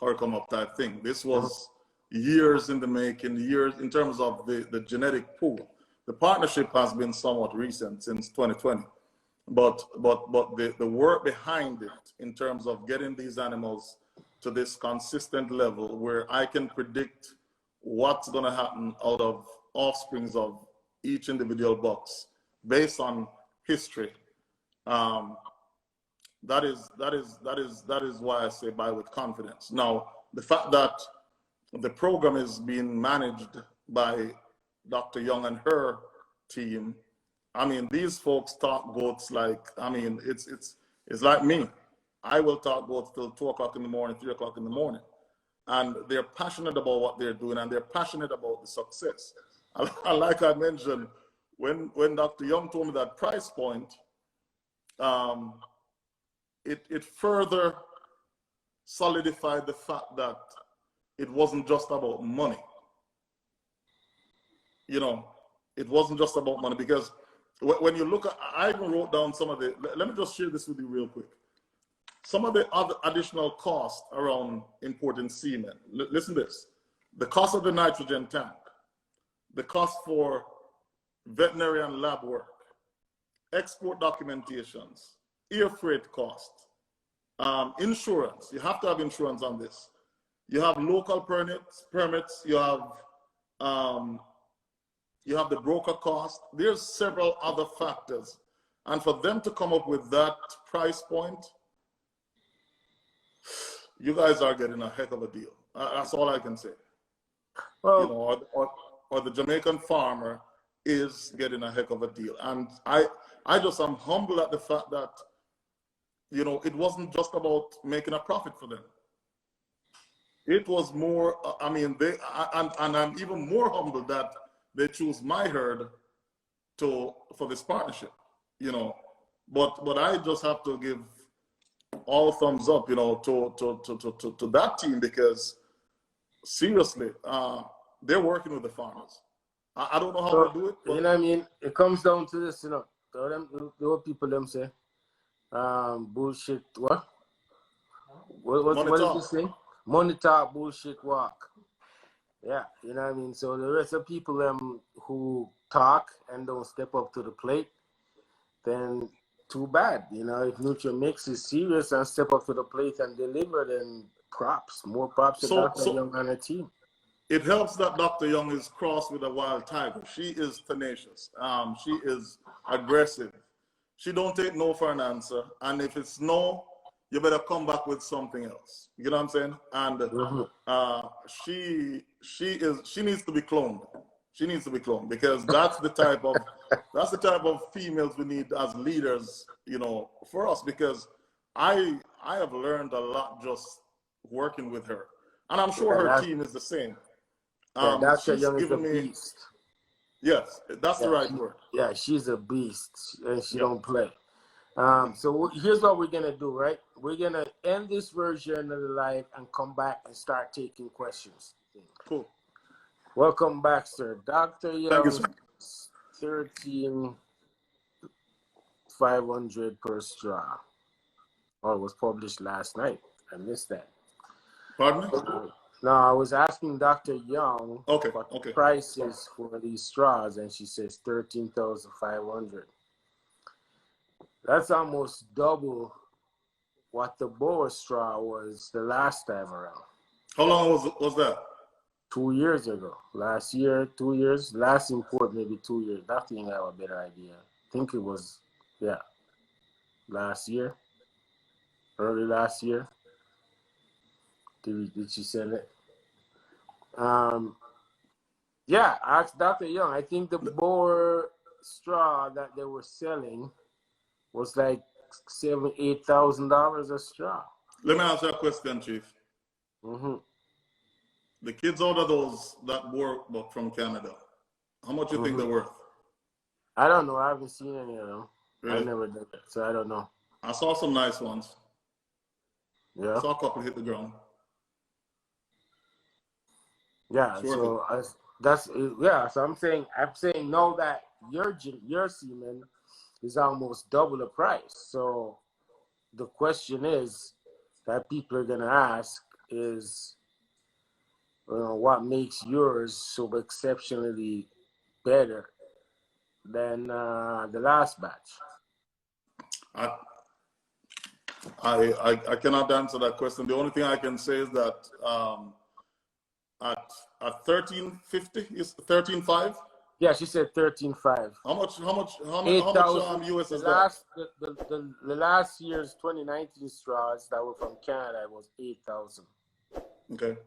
hurry-come-up type thing. This was years in the making, years in terms of the genetic pool. The partnership has been somewhat recent, since 2020. But the work behind it, in terms of getting these animals to this consistent level where I can predict what's going to happen out of offsprings of each individual box based on history, that is why I say buy with confidence. Now, the fact that the program is being managed by Dr. Young and her team, I mean, these folks talk goats like, I mean, it's like me. I will talk goats till 2 o'clock in the morning, 3 o'clock in the morning. And they're passionate about what they're doing, and they're passionate about the success. And like I mentioned, when Dr. Young told me that price point, it further solidified the fact that it wasn't just about money. It wasn't just about money, because when you look at, I even wrote down some of the, let me just share this with you real quick. Some of the other additional costs around importing semen. Listen to this. The cost of the nitrogen tank, the cost for veterinary and lab work, export documentations, air freight costs, insurance. You have to have insurance on this. You have local permits. You have the broker cost. There's several other factors. And for them to come up with that price point, you guys are getting a heck of a deal. That's all I can say. Well, or the Jamaican farmer is getting a heck of a deal. And I just am humble at the fact that, it wasn't just about making a profit for them. It was more, I mean, and I'm even more humbled that they choose my herd for this partnership, But I just have to give all thumbs up, to that team, because seriously, they're working with the farmers. I don't know how to do it. But you know what I mean? It comes down to this, the people them say, bullshit. What is this thing? Money talk, bullshit walk. Yeah, you know what I mean? So the rest of people who talk and don't step up to the plate, then too bad. If Nutramix is serious and step up to the plate and deliver, then more props to Dr. Young and her team. It helps that Dr. Young is crossed with a wild tiger. She is tenacious. She is aggressive. She don't take no for an answer. And if it's no, you better come back with something else. You know what I'm saying? And she needs to be cloned. She needs to be cloned because that's the type of females we need as leaders, you know, for us. Because I have learned a lot just working with her, and I'm sure her team is the same. Dr. She's Young is a given me, beast. yes, that's the right word. Yeah, she's a beast, and she don't play. So here's what we're gonna do, right? We're gonna end this version of the live and come back and start taking questions. Cool. Welcome back, sir. Dr. Thank you, Young, sir. 13,500 per straw. Oh, it was published last night. I missed that. Pardon me? No, I was asking Dr. Young what prices for these straws, and she says 13,500. That's almost double what the Boer straw was the last time around. How long was that? 2 years ago. Last year, 2 years. Last import, maybe 2 years. That thing I have a better idea. I think it was, last year. Early last year. Did she send it? I asked Dr. Young. I think the Boer straw that they were selling was like $7,000-8,000 a straw. Let me ask you a question, Chief. The kids out of those that Boer book from Canada, how much do you think they're worth? I don't know. I haven't seen any of them. Really? I never did that, so I don't know. I saw some nice ones. Yeah. I saw a couple hit the ground. Yeah. So So I'm saying know that your semen is almost double the price. So the question is that people are gonna ask is, what makes yours so exceptionally better than the last batch? I cannot answer that question. The only thing I can say is that at 1350 is 13.5. Yeah, she said 13.5. How much US is that? The last year's 2019 straws that were from Canada was 8,000. Okay.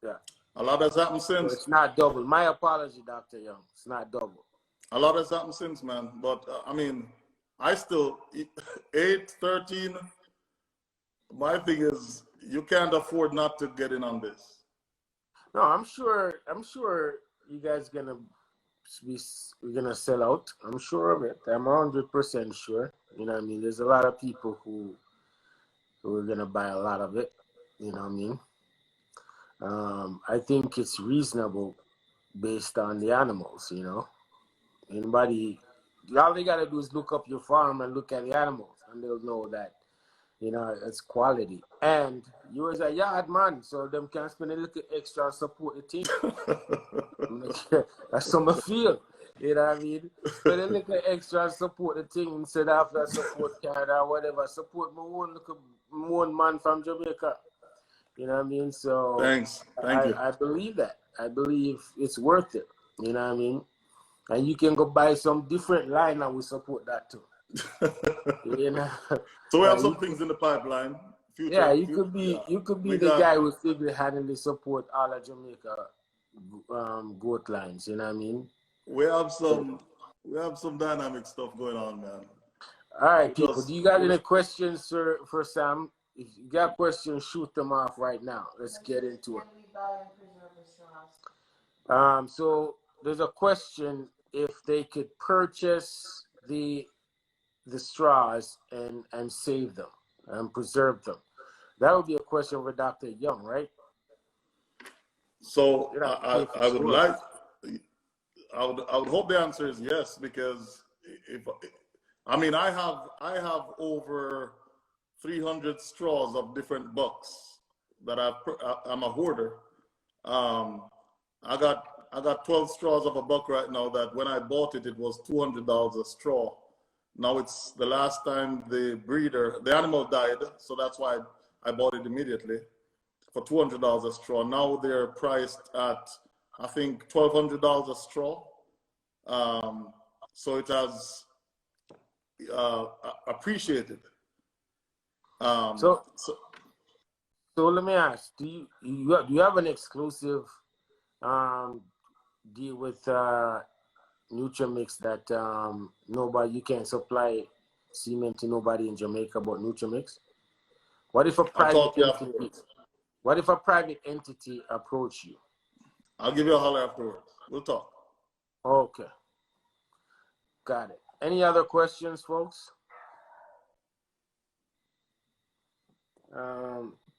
Yeah. A lot has happened since. So it's not double. My apology, Dr. Young. It's not double. A lot has happened since, man. But I mean, I still 8, 13. My thing is, you can't afford not to get in on this. No, I'm sure you guys gonna sell out. I'm sure of it. I'm 100% sure. You know what I mean? There's a lot of people who are gonna buy a lot of it. You know what I mean? I think it's reasonable based on the animals. You know, all they gotta do is look up your farm and look at the animals, and they'll know that, it's quality. And you was a yard man, so them can spend a little extra and support the team. That's some feel. You know what I mean? Spend a little extra and support the team instead of support Canada or whatever. Support my own man from Jamaica. You know what I mean? So thanks. Thank you. I believe that. I believe it's worth it. You know what I mean? And you can go buy some different line and we support that too. You know? So we have some things in the pipeline. Future, you could be the guy who single-handedly support all of Jamaica goat lines. You know what I mean? We have some dynamic stuff going on, man. All right, people. Do you got any questions for Sam? If you got questions, shoot them off right now. Let's get into it. So there's a question if they could purchase the straws and save them and preserve them. That would be a question for Dr. Young, right? So I would hope the answer is yes, because I have over 300 straws of different bucks that I'm a hoarder. I got 12 straws of a buck right now that when I bought it was $200 a straw. Now it's the last time the animal died, so that's why I bought it immediately for $200 a straw. Now they're priced at, I think, $1,200 a straw. So it has appreciated. So let me ask: do you have an exclusive deal with Nutramix that you can supply semen to nobody in Jamaica but Nutramix? What if a private entity approach you? I'll give you a holler afterwards. We'll talk. Okay. Got it. Any other questions, folks?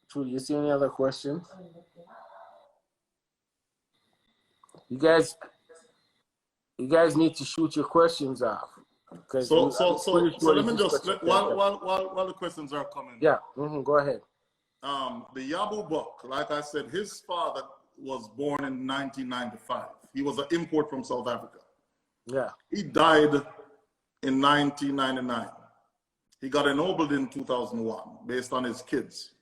Trudy, you see any other questions? You guys need to shoot your questions off. So let me just while the questions are coming. Yeah. Go ahead. The Yabu Buck, like I said, his father was born in 1995. He was an import from South Africa. Yeah. He died in 1999. He got ennobled in 2001 based on his kids.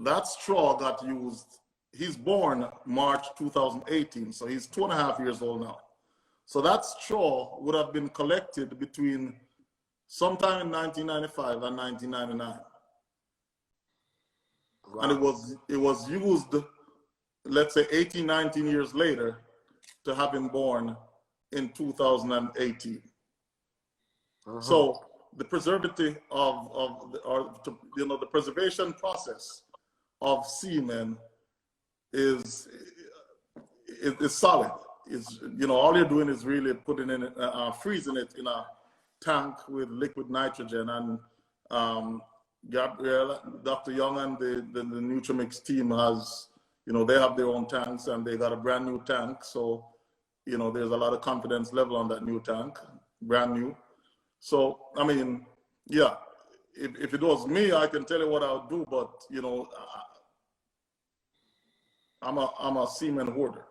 That straw got used. He's born March 2018, so he's 2.5 years old now. So that straw would have been collected between sometime in 1995 and 1999. Wow. And it was used, let's say 18, 19 years later to have him born in 2018. So the preservative the preservation process of semen is solid. It's, all you're doing is really putting in freezing it in a tank with liquid nitrogen. And Gabriel, Dr. Young and the Nutramix team has, they have their own tanks and they got a brand new tank. So, there's a lot of confidence level on that new tank, brand new. So, I mean, yeah, if it was me, I can tell you what I would do, but, I'm a semen hoarder.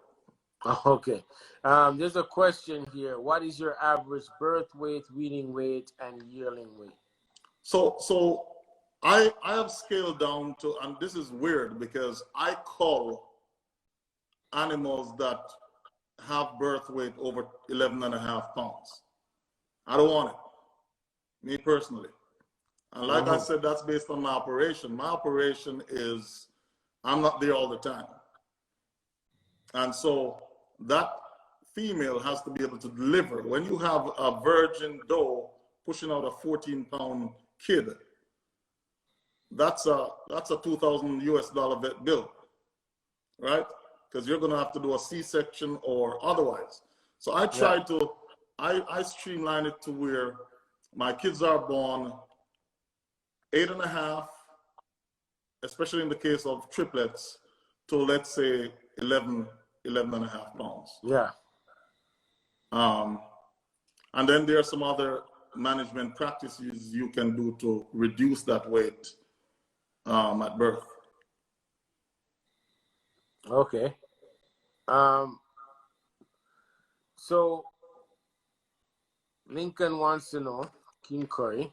Okay. There's a question here. What is your average birth weight, weaning weight, and yearling weight? So I have scaled down to, and this is weird because I cull animals that have birth weight over 11.5 pounds. I don't want it, me personally. And like I said, that's based on my operation. My operation is, I'm not there all the time. And so that female has to be able to deliver. When you have a virgin doe pushing out a 14-pound kid, that's a $2,000 US vet bill, right? Because you're going to have to do a C-section or otherwise. So I try to, I streamline it to where my kids are born 8.5, especially in the case of triplets, to let's say 11.5 pounds. Yeah. And then there are some other management practices you can do to reduce that weight at birth. Okay. So Lincoln wants to know, King Curry.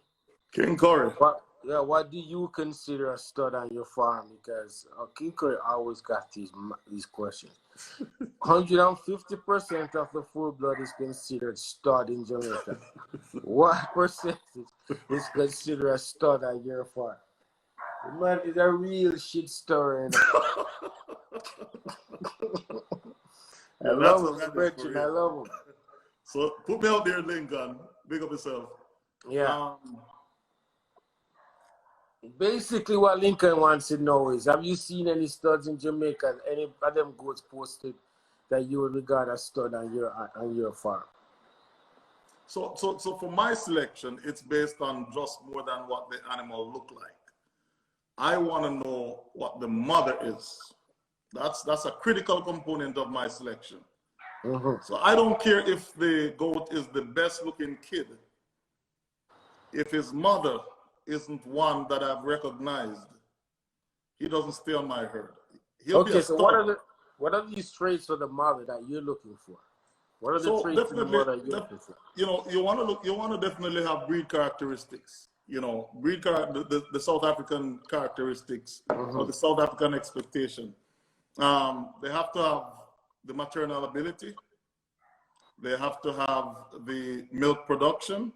What do you consider a stud on your farm? Because King Curry always got these questions. 150% of the full blood is considered stud in Jamaica. What percentage is considered a stud on your farm? The man is a real shit story. I love him, Richard. I love him. So put me out there, Lincoln. Big up yourself. Yeah. Basically, what Lincoln wants to know is, have you seen any studs in Jamaica? Any of them goats posted that you would regard as stud on your farm? So for my selection, it's based on just more than what the animal look like. I want to know what the mother is. That's a critical component of my selection. So I don't care if the goat is the best looking kid. If his mother isn't one that I've recognized, he doesn't stay on my herd. Okay, so what are these traits for the mother that you're looking for? What are the traits for the mother you're looking for? You want to definitely have breed characteristics. The South African characteristics or the South African expectation. They have to have the maternal ability. They have to have the milk production.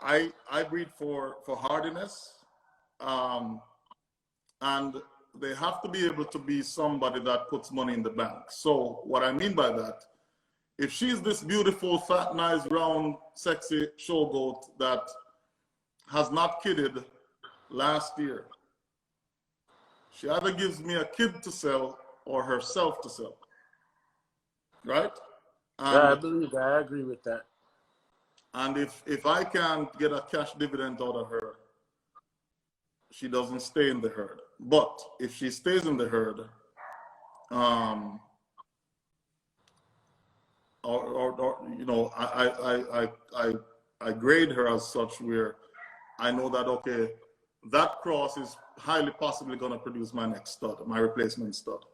I breed for hardiness, and they have to be able to be somebody that puts money in the bank. So what I mean by that, if she's this beautiful, fat, nice, round, sexy show goat that has not kidded last year, she either gives me a kid to sell or herself to sell, right? And, yeah, I believe that. I agree with that. And if I can't get a cash dividend out of her, she doesn't stay in the herd. But if she stays in the herd, or you know, I grade her as such where I know that, okay, that cross is highly possibly going to produce my next stud, my replacement stud.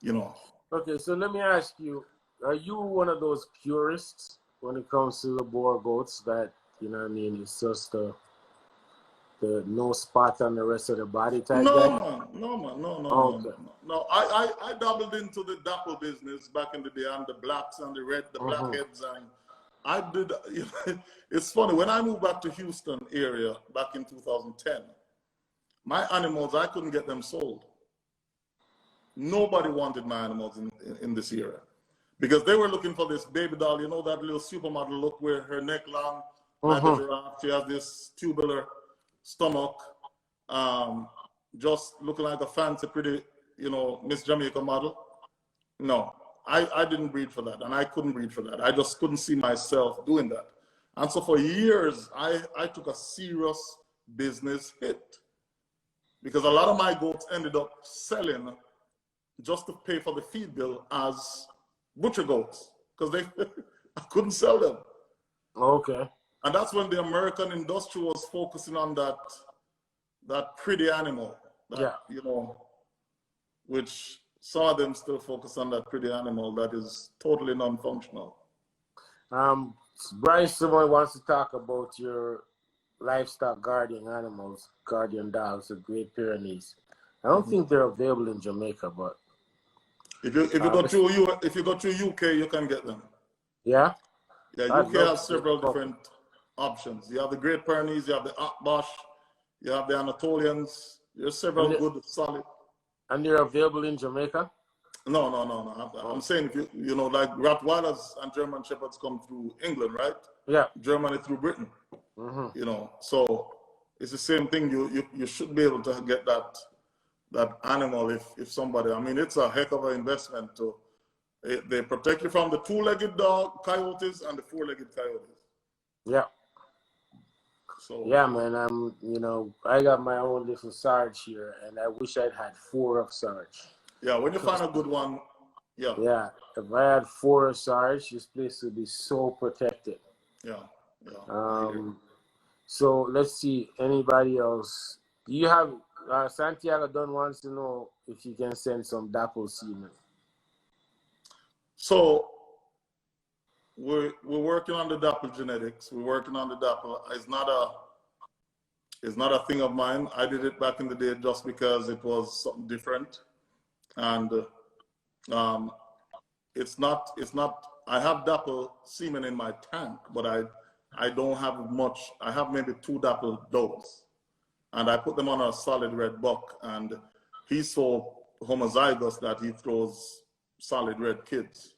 You know. Okay, so let me ask you: are you one of those purists when it comes to the Boer goats that, you know what I mean, it's just the no spot on the rest of the body type No, guy? man, no, man, Okay. no. I dabbled into the dapple business back in the day, and the blacks and the red, the blackheads, and I did. You know, it's funny, when I moved back to Houston area back in 2010, my animals, I couldn't get them sold. Nobody wanted my animals in this era because they were looking for this baby doll, you know, that little supermodel look where her neck long like a giraffe. She has this tubular stomach, just looking like a fancy, pretty, you know, Miss Jamaica model. No, I didn't breed for that, and I couldn't breed for that. I just couldn't see myself doing that. And so for years, I took a serious business hit because a lot of my goats ended up selling just to pay for the feed bill as butcher goats because I couldn't sell them. Okay. And that's when the American industry was focusing on that pretty animal, that, you know, which some of them still focus on that pretty animal that is totally non-functional. Bryce, someone wants to talk about your livestock guardian animals, guardian dogs, the Great Pyrenees. I don't think they're available in Jamaica, but if you go through UK, you can get them. Yeah? Yeah, UK has several different options. You have the Great Pyrenees, you have the Akbash, you have the Anatolians. There's several good, solid. And they're available in Jamaica? No. I'm saying, if you know, like Rottweilers and German Shepherds come through England, right? Yeah. Germany through Britain. You know, so it's the same thing. You should be able to get that animal if somebody. I mean, it's a heck of an investment to. They protect you from the two-legged coyotes and the four-legged coyotes. Yeah. So yeah, man. You know, I got my own little Sarge here, and I wish I'd had 4 of Sarge. Yeah, when you find a good one, yeah. Yeah, if I had 4 of Sarge, this place would be so protected. Yeah. So let's see. Anybody else? Do you have Santiago Dunn wants to know if you can send some dapple semen. So we're working on the dapple genetics. We're working on the dapple. It's not a thing of mine. I did it back in the day just because it was something different, and it's not. I have dapple semen in my tank, but I don't have much. I have maybe 2 dapple does, and I put them on a solid red buck, and he's so homozygous that he throws solid red kids.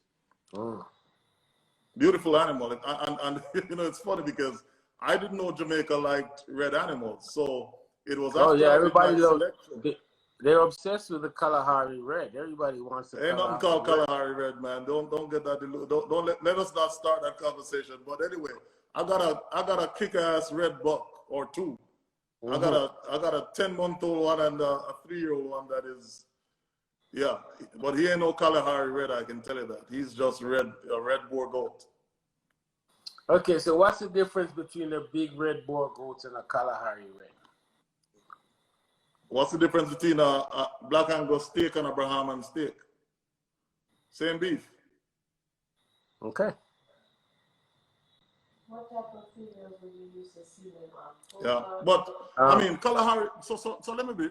Beautiful animal, and you know, it's funny because I didn't know Jamaica liked red animals, so it was after everybody loves. They're obsessed with the Kalahari red. Everybody wants the Ain't nothing called Kalahari red, man. Don't get that. Don't let us not start that conversation. But anyway, I got a kick-ass red buck or 2. I got a 10-month-old one and a 3-year-old one that is, yeah. But he ain't no Kalahari red. I can tell you that. He's just a red Boer goat. Okay, so what's the difference between a big red Boer goat and a Kalahari red? What's the difference between a Black Angus steak and a Brahman steak? Same beef. Okay. What type of females would you use to see them on? Yeah, but I mean Kalahari. So let me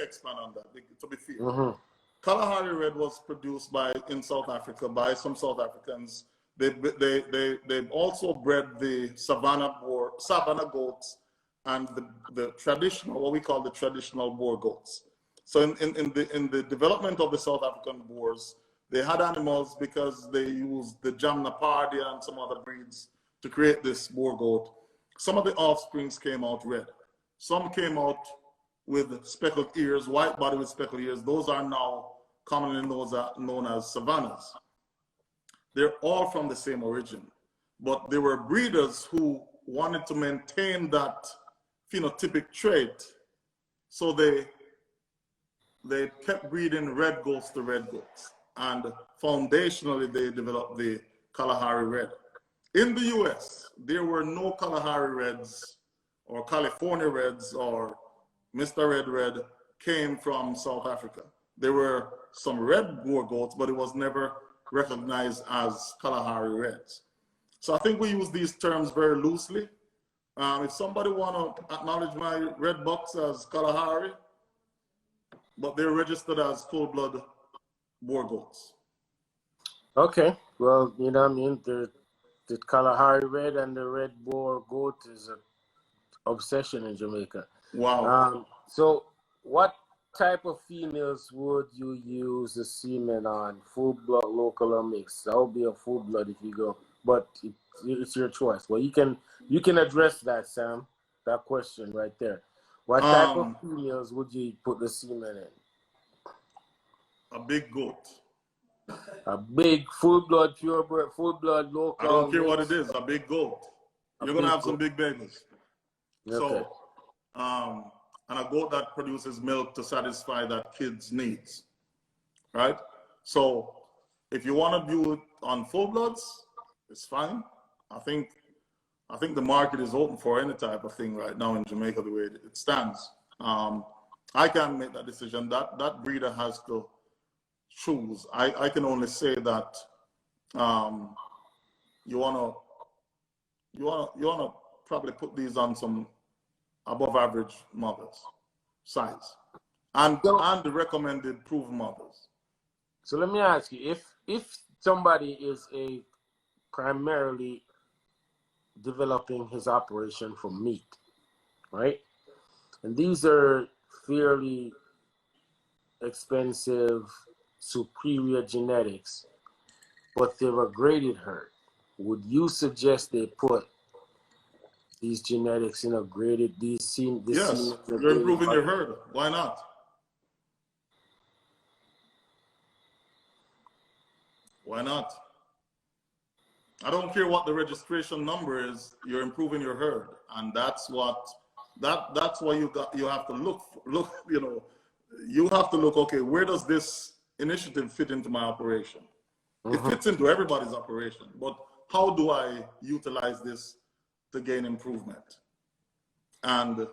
expand on that. To be fair, Kalahari red was produced in South Africa by some South Africans They've also bred the Savannah goats and the traditional, what we call the traditional Boer goats. So in the development of the South African Boers, they had animals because they used the Jamnapardia and some other breeds to create this Boer goat. Some of the offsprings came out red. Some came out with speckled ears, white body with speckled ears. Those are now commonly known as Savannahs. They're all from the same origin, but there were breeders who wanted to maintain that phenotypic trait, so they kept breeding red goats to red goats, and foundationally they developed the Kalahari Red. In the US, there were no Kalahari Reds or California Reds or Mr. Red came from South Africa. There were some red Boer goats, but it was never recognized as Kalahari Reds. So I think we use these terms very loosely. If somebody want to acknowledge my red bucks as Kalahari, but they're registered as full-blood Boer goats. Okay, well, you know what I mean? The Kalahari Red and the red Boer goat is an obsession in Jamaica. Wow. So what type of females would you use the semen on? Full-blood, local, or mixed? That would be a full-blood if you go, but it's your choice. Well, you can address that, Sam, that question right there. What type of females would you put the semen in? A big goat. A big full-blood, purebred, full-blood, local. I don't care what it is, a big goat. You're going to have some big babies. Okay. So, and a goat that produces milk to satisfy that kid's needs, right? So if you want to do it on full-bloods, it's fine. I think the market is open for any type of thing right now in Jamaica the way it stands. I can't make that decision. That breeder has to choose. I can only say that you wanna probably put these on some above average mothers size and the recommended proven mothers. So let me ask you, if somebody is primarily developing his operation for meat, right? And these are fairly expensive, superior genetics, but they're a graded herd. Would you suggest they put these genetics in a graded, Yes, you're improving your herd. Why not? Why not? I don't care what the registration number is. You're improving your herd, and that's why you have to look. You have to look. Okay, where does this initiative fit into my operation? It fits into everybody's operation, but how do I utilize this to gain improvement? And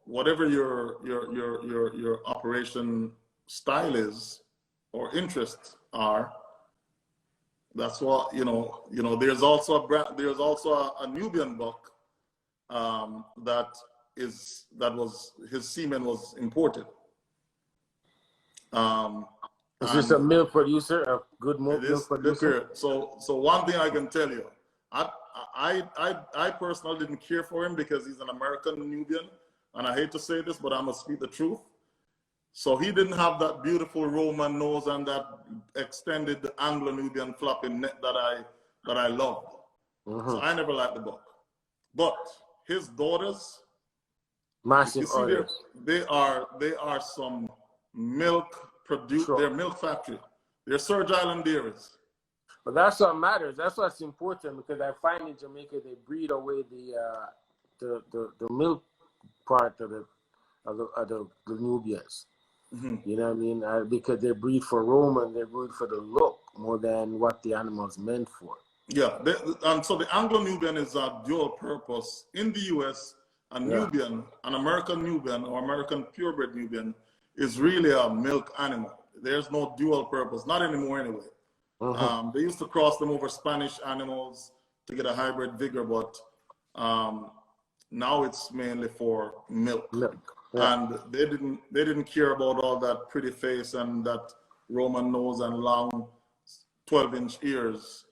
whatever your operation style is or interests are, that's what there's also a Nubian buck his semen was imported. Is this a milk producer, a good milk producer? So one thing I can tell you, I personally didn't care for him because he's an American Nubian, and I hate to say this, but I'm gonna speak the truth. So he didn't have that beautiful Roman nose and that extended Anglo-Nubian flopping neck that I loved. So I never liked the buck. But his daughters, massive, they are some milk produce. Sure. They're milk factory. They're Surge Island dairies. But that's what matters. That's what's important, because I find in Jamaica they breed away the milk part of the Nubians. You know what I mean? Because they breed for Roman, they breed for the look more than what the animal's meant for. Yeah, and so the Anglo-Nubian is a dual purpose. In the US, Nubian, an American Nubian or American purebred Nubian is really a milk animal. There's no dual purpose, not anymore anyway. They used to cross them over Spanish animals to get a hybrid vigor, but now it's mainly for milk. Yeah. And they didn't care about all that pretty face and that Roman nose and long 12-inch ears,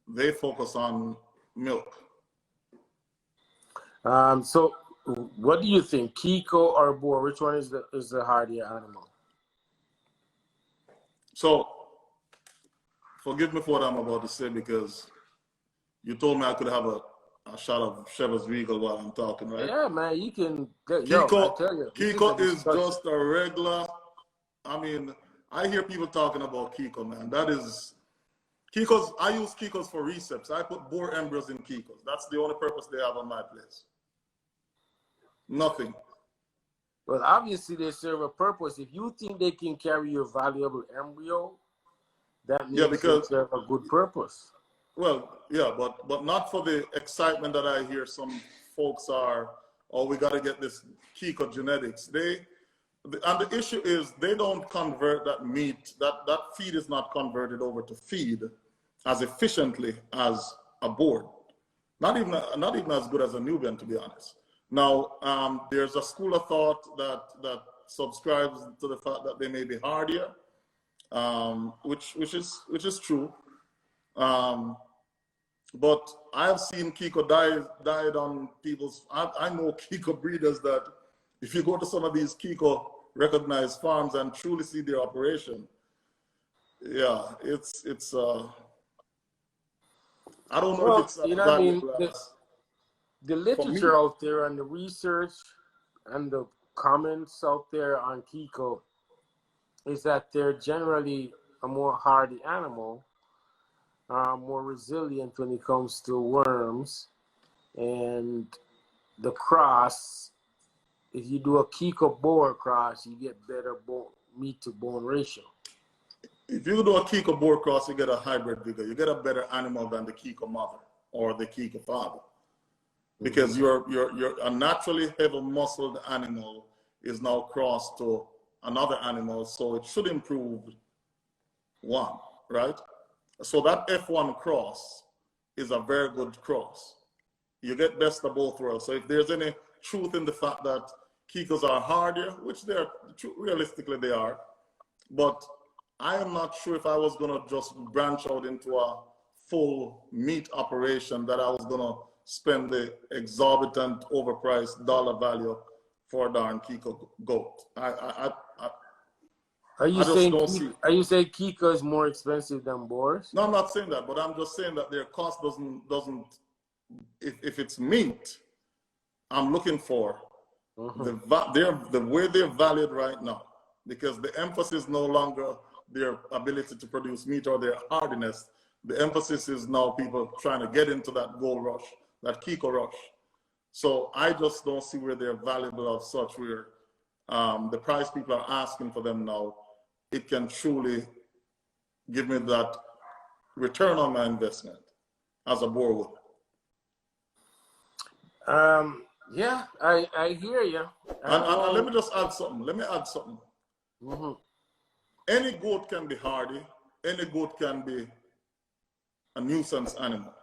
they focus on milk. So what do you think, Kiko or Boer? Which one is the hardier animal? So forgive me for what I'm about to say, because you told me I could have a shot of Sheva's Regal while I'm talking, right? Yeah, man, you can. Kiko, I tell you, Kiko is just a regular. I mean, I hear people talking about Kiko, man. That is Kiko's. I use Kiko's for receps. I put Boer embryos in Kiko's. That's the only purpose they have on my place. Nothing. Well, obviously they serve a purpose. If you think they can carry your valuable embryo, that means they serve a good purpose. Well, yeah, but not for the excitement that I hear some folks are. Oh, we got to get this Kiko genetics. And the issue is they don't convert that meat. That feed is not converted over to feed as efficiently as a Boer. Not even as good as a Nubian, to be honest. Now, there's a school of thought that subscribes to the fact that they may be hardier, which is true. But I have seen Kiko died on people's. I know Kiko breeders that if you go to some of these Kiko recognized farms and truly see their operation, yeah, it's I don't know if it's you know what I mean. The literature me, out there and the research and the comments out there on Kiko is that they're generally a more hardy animal, more resilient when it comes to worms, and the cross. If you do a Kiko Boer cross, you get better meat to bone ratio. If you do a Kiko Boer cross, you get a hybrid vigor. You get a better animal than the Kiko mother or the Kiko father, because you're a naturally heavy muscled animal is now crossed to another animal, so it should improve one, right? So that F1 cross is a very good cross. You get best of both worlds. So if there's any truth in the fact that Kikos are hardier, which they're realistically they are, but I am not sure if I was gonna just branch out into a full meat operation that I was gonna spend the exorbitant overpriced dollar value for a darn Kiko goat. Are you saying Kiko is more expensive than Boers? No, I'm not saying that, but I'm just saying that their cost doesn't. If it's meat, I'm looking for the way they're valued right now, because the emphasis is no longer their ability to produce meat or their hardiness. The emphasis is now people trying to get into that gold rush, that Kiko rush. So I just don't see where they're valuable of such where the price people are asking for them now, it can truly give me that return on my investment as a Boer would. Yeah, I hear you. And let me just add something. Any goat can be hardy. Any goat can be a nuisance animal.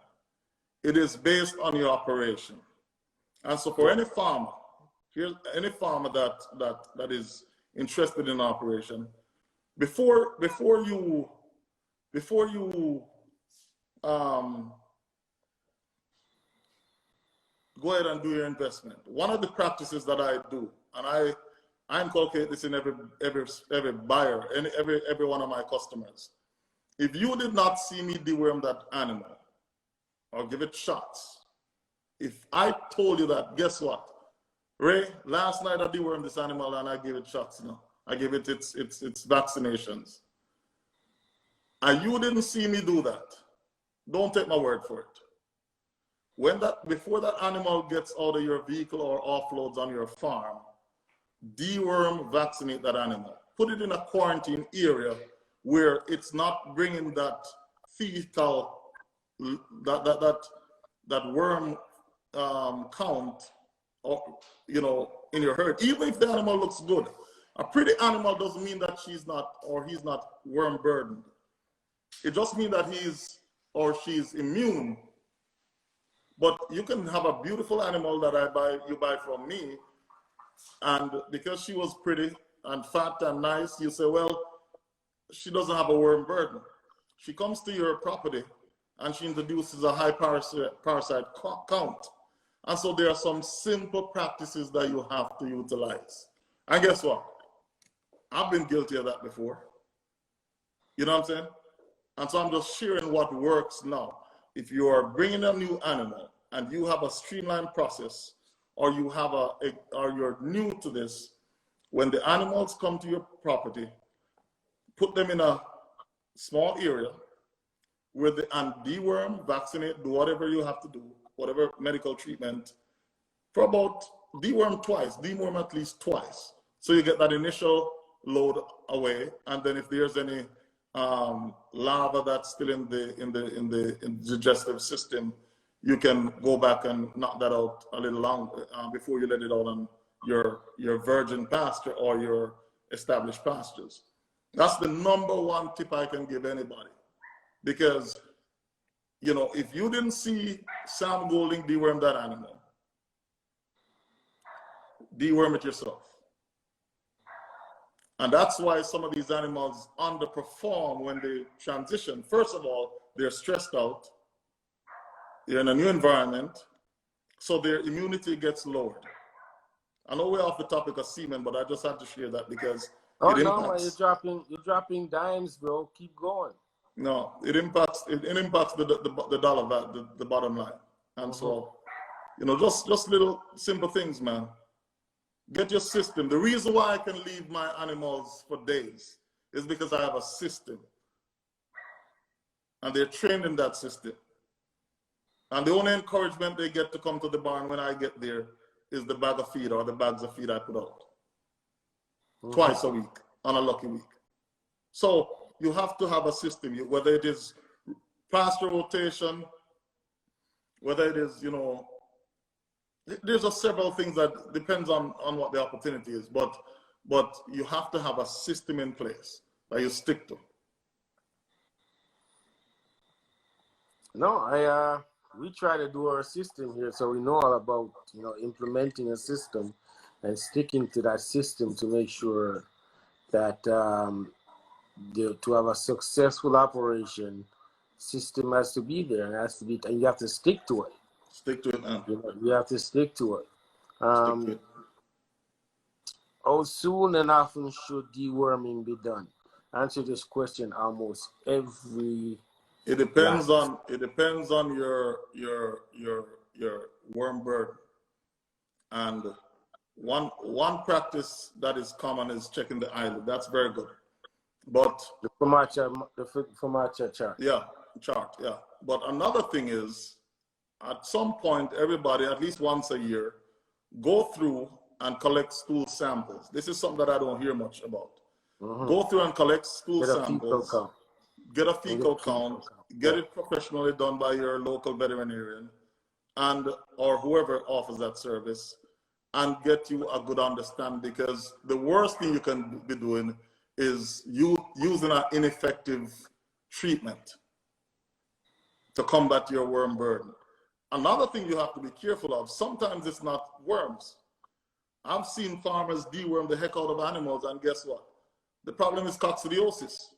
It is based on your operation. And so for any farmer, that is interested in operation, before you go ahead and do your investment, one of the practices that I do, and I inculcate this in every buyer, every one of my customers. If you did not see me deworm that animal or give it shots, if I told you that, guess what? Ray, last night I dewormed this animal and I gave it shots. I gave it its vaccinations. And you didn't see me do that. Don't take my word for it. Before that animal gets out of your vehicle or offloads on your farm, deworm, vaccinate that animal. Put it in a quarantine area where it's not bringing that fecal, that worm count, or in your herd. Even if the animal looks good, a pretty animal doesn't mean that she's not or he's not worm burdened. It just means that he's or she's immune. But you can have a beautiful animal that you buy from me, and because she was pretty and fat and nice, you say, well, she doesn't have a worm burden. she comes to your property and she introduces a high parasite count. And so there are some simple practices that you have to utilize. And guess what? I've been guilty of that before. You know what I'm saying? And so I'm just sharing what works now. If you are bringing a new animal and you have a streamlined process, or you have or you're new to this, when the animals come to your property, put them in a small area where and deworm, vaccinate, do whatever you have to do, whatever medical treatment, for about deworm at least twice. So you get that initial load away, and then if there's any larva that's still in the digestive system, you can go back and knock that out a little longer before you let it out on your virgin pasture or your established pastures. That's the #1 tip I can give anybody, because you know, if you didn't see Sam Golding deworm that animal, deworm it yourself. And that's why some of these animals underperform when they transition. First of all, they're stressed out. They're in a new environment, so their immunity gets lowered. I know we're off the topic of semen, but I just have to share that because it impacts. Man, you're dropping dimes, bro. Keep going. No, it impacts the dollar value, the bottom line. And so, you know, just little simple things, man. Get your system. The reason why I can leave my animals for days is because I have a system. And they're trained in that system. And the only encouragement they get to come to the barn when I get there is the bag of feed or the bags of feed I put out. Twice a week, on a lucky week. So you have to have a system, whether it is pasture rotation, whether it is, you know, there's several things that depends on what the opportunity is, but you have to have a system in place that you stick to. No, we try to do our system here, so we know all about, you know, implementing a system and sticking to that system to make sure that to have a successful operation, system has to be there and and you have to stick to it. Stick to it, man. You have to stick to it. How soon and often should deworming be done? Answer this question almost every. It depends on your worm burden. And one practice that is common is checking the eyelid. That's very good. But the FOMACHA chart. Yeah, chart. Yeah. But another thing is, at some point, everybody, at least once a year, go through and collect stool samples. This is something that I don't hear much about. Go through and collect stool samples. Get a fecal count. Get it professionally done by your local veterinarian or whoever offers that service, and get you a good understanding, because the worst thing you can be doing is using an ineffective treatment to combat your worm burden. Another thing you have to be careful of, sometimes it's not worms. I've seen farmers deworm the heck out of animals, and guess what? The problem is coccidiosis.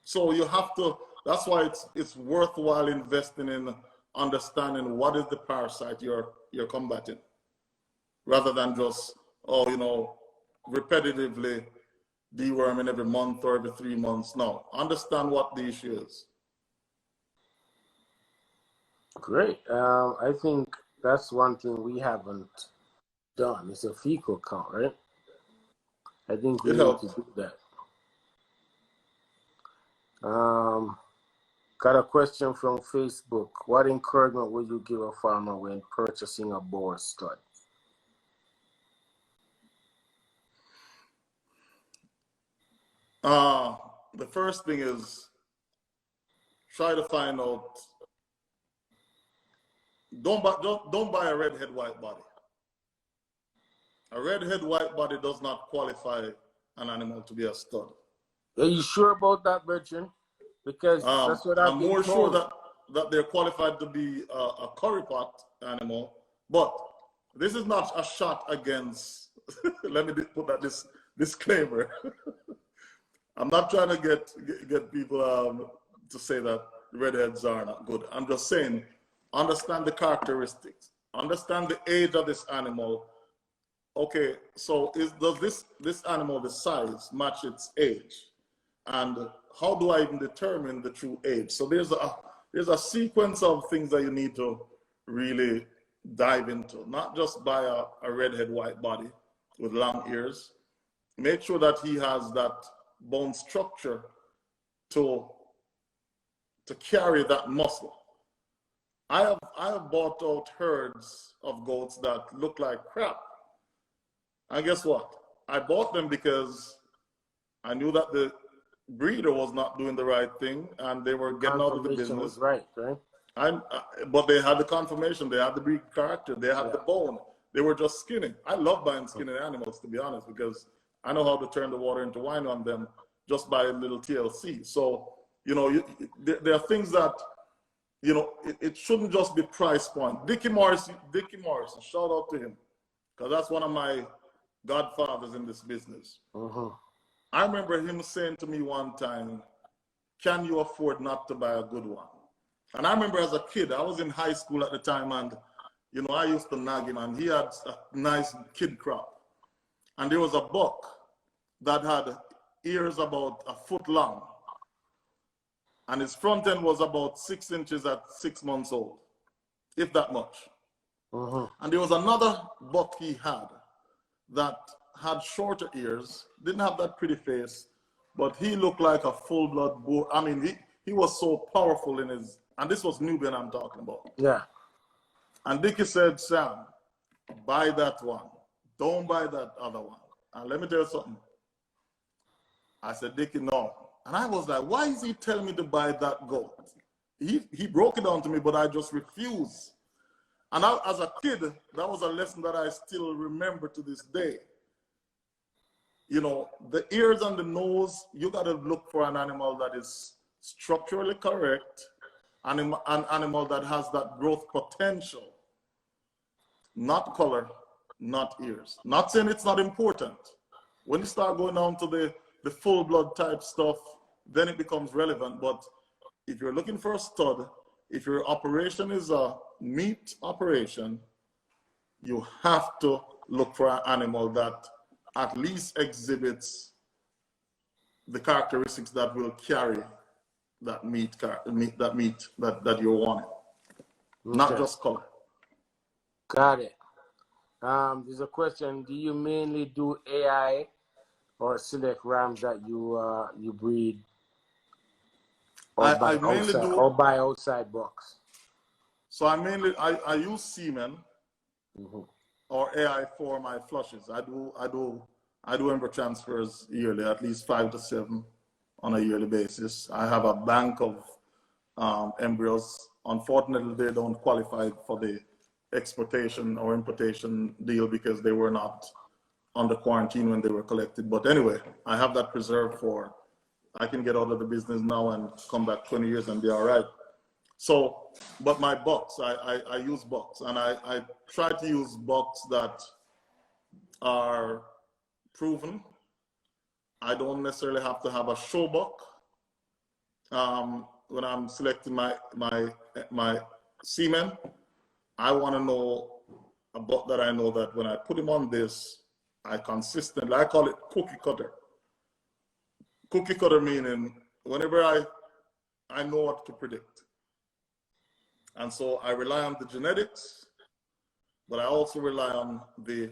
So you have to, that's why it's worthwhile investing in understanding what is the parasite you're combating, rather than just, repetitively deworming every month or every 3 months. No, understand what the issue is. Great. I think that's one thing we haven't done. It's a fecal count, right? I think we need to do that. Got a question from Facebook. What encouragement would you give a farmer when purchasing a Boer stud? The first thing is try to find out. Don't buy a redhead white body. A redhead white body does not qualify an animal to be a stud. Are you sure about that, Bertrand? Because that's what I'm more sure that they're qualified to be a curry pot animal. But this is not a shot against. Let me put that disclaimer. I'm not trying to get people to say that redheads are not good. I'm just saying, understand the characteristics, understand the age of this animal. Okay, so does this animal, the size, match its age? And how do I even determine the true age? So there's a sequence of things that you need to really dive into, not just buy a redhead white body with long ears. Make sure that he has that bone structure to carry that muscle. I have bought out herds of goats that look like crap. And guess what? I bought them because I knew that the breeder was not doing the right thing and they were getting out of the business. Right. But they had the confirmation, they had the breed character, they had the bone. They were just skinning. I love buying skinny animals, to be honest, because I know how to turn the water into wine on them just by a little TLC. So, there are things that, it shouldn't just be price point. Dickie Morrison, shout out to him, because that's one of my godfathers in this business. I remember him saying to me one time, can you afford not to buy a good one? And I remember as a kid, I was in high school at the time, and I used to nag him, and he had a nice kid crop. And there was a buck that had ears about a foot long, and his front end was about 6 inches at 6 months old, if that much. And there was another buck he had that had shorter ears, didn't have that pretty face, but he looked like a full-blood Boer. I mean, he was so powerful in his, and this was Nubian I'm talking about. Yeah. And Dickie said, Sam, buy that one. Don't buy that other one. And let me tell you something. I said, Dickie, no. And I was like, why is he telling me to buy that goat? He broke it down to me, but I just refused. And as a kid, that was a lesson that I still remember to this day. The ears and the nose, you got to look for an animal that is structurally correct, an animal that has that growth potential, not color, not ears. Not saying it's not important. When you start going down to the full-blood type stuff, then it becomes relevant. But if you're looking for a stud, if your operation is a meat operation, you have to look for an animal that at least exhibits the characteristics that will carry that meat that you're wanting, not just color. Got it. There's a question: do you mainly do AI or select rams that you breed, or buy outside bucks? So I use Semen or AI for my flushes. I do embryo transfers yearly, at least 5 to 7 on a yearly basis. I have a bank of embryos. Unfortunately, they don't qualify for the exportation or importation deal because they were not under quarantine when they were collected. But anyway, I have that preserved I can get out of the business now and come back 20 years and be all right. So, but my bucks, I use bucks, and I try to use bucks that are proven. I don't necessarily have to have a show buck when I'm selecting my semen. I want to know a buck that I know that when I put him on this, I call it cookie cutter. Cookie cutter meaning whenever I know what to predict. And so I rely on the genetics, but I also rely on the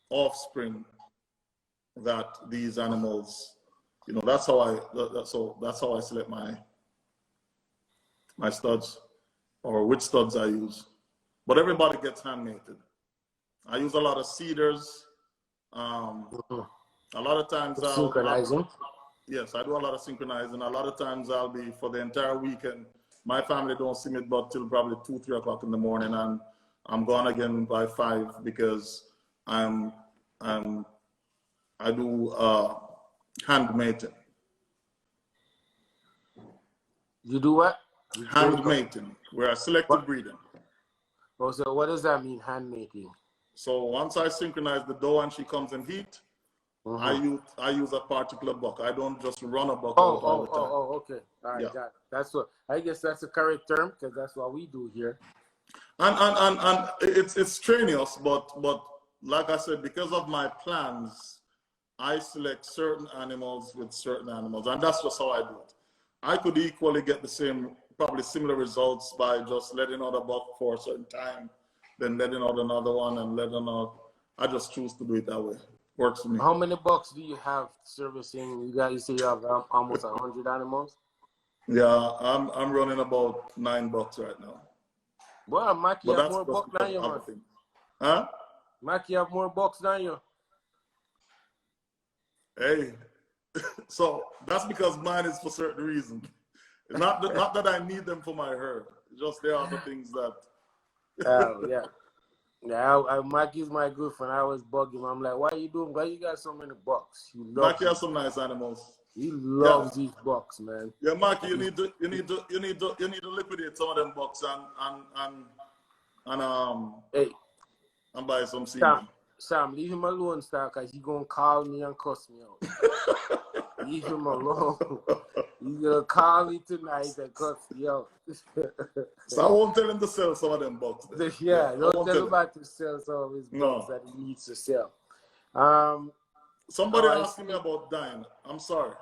offspring that these animals, that's how I select my studs, or which studs I use. But everybody gets hand-mated. I use a lot of cedars. A lot of times synchronizing. Yes, I do a lot of synchronizing. A lot of times I'll be, for the entire weekend, my family don't see me but till probably 2, 3 o'clock in the morning, and I'm gone again by 5 because I do hand mating. You do what? Hand mating, where I selective breeding. Oh, so what does that mean, hand mating? So once I synchronize the doe and she comes in heat, I use a particular buck. I don't just run a buck out all the time. Okay. All right, got it. That's what I guess that's the correct term because that's what we do here. And it's strenuous, but like I said, because of my plans, I select certain animals with certain animals, and that's just how I do it. I could equally get the same, probably similar results by just letting out a buck for a certain time, then letting out another one and letting out. I just choose to do it that way. Works for me. How many bucks do you have servicing? You say you have almost 100 animals. Yeah, I'm running about 9 bucks right now. Well, Mackie have more bucks than you, man. Huh? Mackie have more bucks than you. Hey, so that's because mine is for certain reasons. Not that I need them for my herd. Just there are other things that. Oh yeah. Yeah, Mackie's my good friend. I always bug him. I'm like, why you got so many bucks? Mackie has some nice animals. He loves these bucks, man. Yeah, Mackie, you need to liquidate some of them bucks and buy some semen. Sam, leave him alone, star, cause he gonna call me and cuss me out. Leave him alone. He's gonna call me tonight and cuss me out. So I won't tell him to sell some of them bucks. Yeah, don't tell him about to sell some of his bucks that he needs to sell. Somebody asking me about dying. I'm sorry.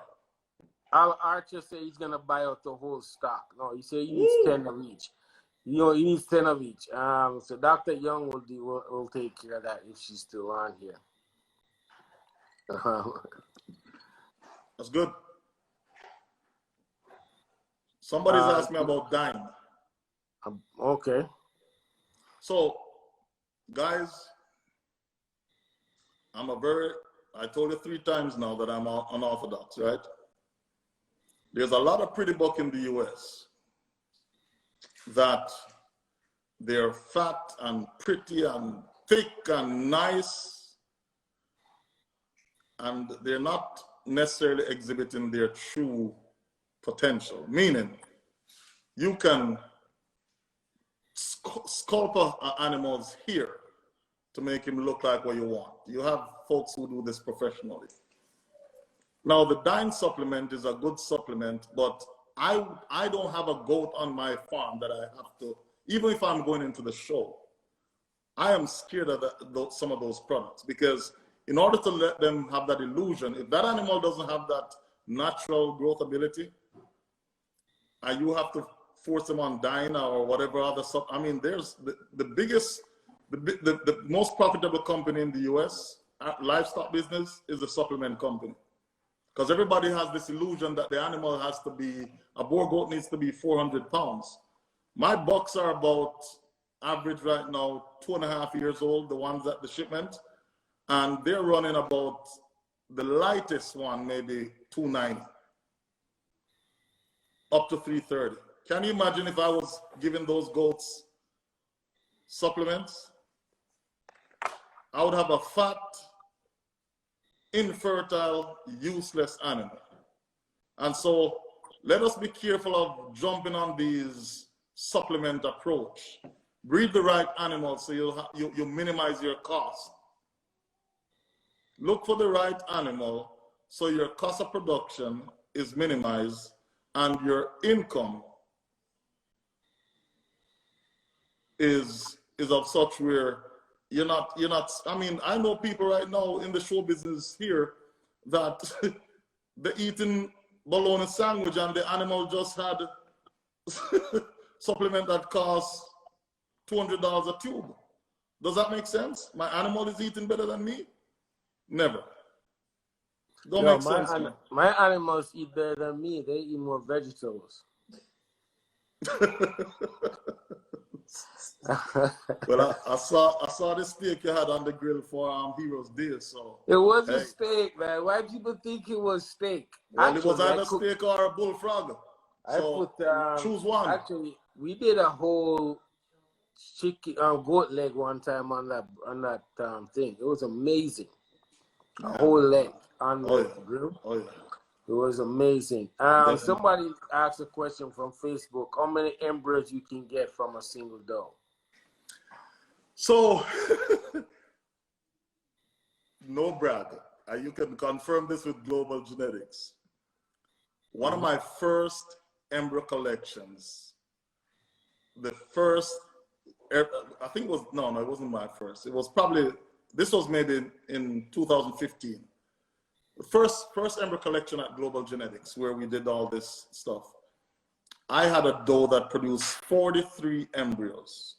Archer said he's gonna buy out the whole stock. No, he said he needs 10 of each. He needs 10 of each. So Dr. Young will take care of that if she's still on here. That's good. Somebody's asked me about dying. Okay. So, guys, I told you 3 times now that I'm unorthodox, right? There's a lot of pretty buck in the US that they're fat and pretty and thick and nice, and they're not necessarily exhibiting their true potential. Meaning, you can sculpt animals here to make him look like what you want. You have folks who do this professionally. Now, the Dine supplement is a good supplement, but I don't have a goat on my farm that I have to, even if I'm going into the show, I am scared of some of those products, because in order to let them have that illusion, if that animal doesn't have that natural growth ability, and you have to force them on Dine or whatever other stuff. I mean, there's the most profitable company in the US, livestock business, is the supplement company. Because everybody has this illusion that the animal has to be, a Boer goat needs to be 400 pounds. My bucks are about average right now, 2.5 years old, the ones at the shipment. And they're running about, the lightest one, maybe 290, up to 330. Can you imagine if I was giving those goats supplements? I would have a fat, infertile, useless animal. And so let us be careful of jumping on these supplement approach. Breed the right animal so you minimize your cost. Look for the right animal so your cost of production is minimized and your income is of such where you're not, I mean, I know people right now in the show business here that they're eating bologna sandwich and the animal just had supplement that costs $200 a tube. Does that make sense? My animal is eating better than me? Never. Don't make sense. My animals eat better than me. They eat more vegetables. Well, I saw the steak you had on the grill for Heroes Day, so it was a steak, man. Why people think it was steak? Well, actually, it was either steak or a bullfrog. Choose one. Actually, we did a whole chicken goat leg one time on that thing. It was amazing. A whole leg on the grill. Oh yeah. It was amazing. Somebody asked a question from Facebook: how many embryos you can get from a single doe? So, no brag. and you can confirm this with global genetics. One of my first embryo collections, the first, I think it was, no, it wasn't my first. It was probably, this was maybe in 2015. The first embryo collection at Global Genetics, where we did all this stuff. I had a doe that produced 43 embryos.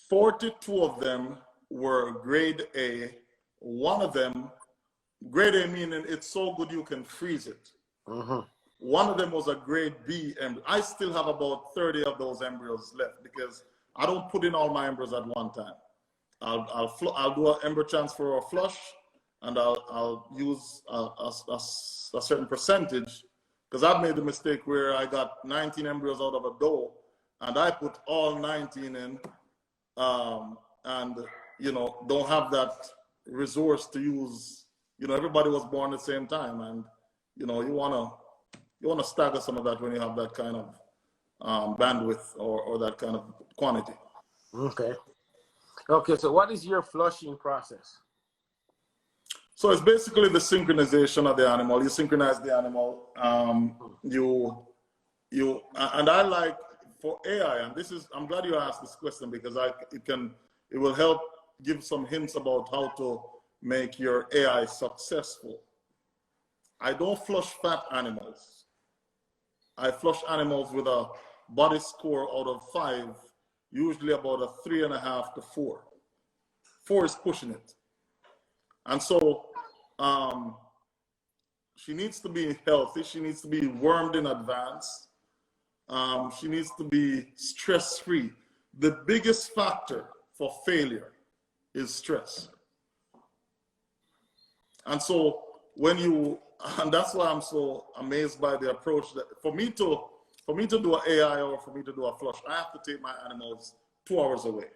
42 of them were grade A. One of them, grade A meaning it's so good you can freeze it. One of them was a grade B embryo. I still have about 30 of those embryos left because I don't put in all my embryos at one time. I'll do an embryo transfer or flush, and I'll use a certain percentage, because I've made the mistake where I got 19 embryos out of a doe, and I put all 19 in, and you know, don't have that resource to use. You know, everybody was born at the same time, and you know, you wanna stagger some of that when you have that kind of bandwidth or that kind of quantity. Okay, so what is your flushing process? So it's basically the synchronization of the animal. You synchronize the animal. And I like, for AI, and this is, I'm glad you asked this question, because it will help give some hints about how to make your AI successful. I don't flush fat animals. I flush animals with a body score out of 5, usually about a 3.5 to 4. 4 is pushing it. And so she needs to be healthy. She needs to be wormed in advance. She needs to be stress-free. The biggest factor for failure is stress. And so and that's why I'm so amazed by the approach that for me to do an AI or for me to do a flush, I have to take my animals 2 hours away.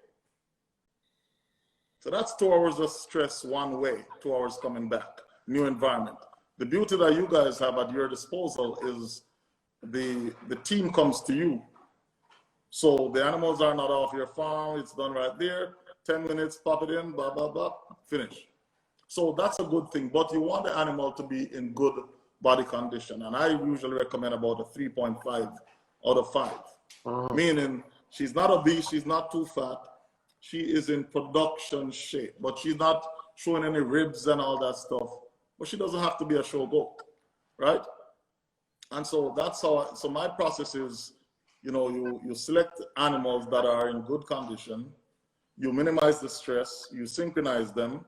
So that's 2 hours of stress one way, 2 hours coming back, new environment. The beauty that you guys have at your disposal is the team comes to you. So the animals are not off your farm, it's done right there, 10 minutes, pop it in, blah, blah, blah, finish. So that's a good thing, but you want the animal to be in good body condition. And I usually recommend about a 3.5 out of 5, meaning she's not obese, she's not too fat. She is in production shape, but she's not showing any ribs and all that stuff. But she doesn't have to be a Showgo, right? And so that's how, so my process is, you know, you select animals that are in good condition, you minimize the stress, you synchronize them.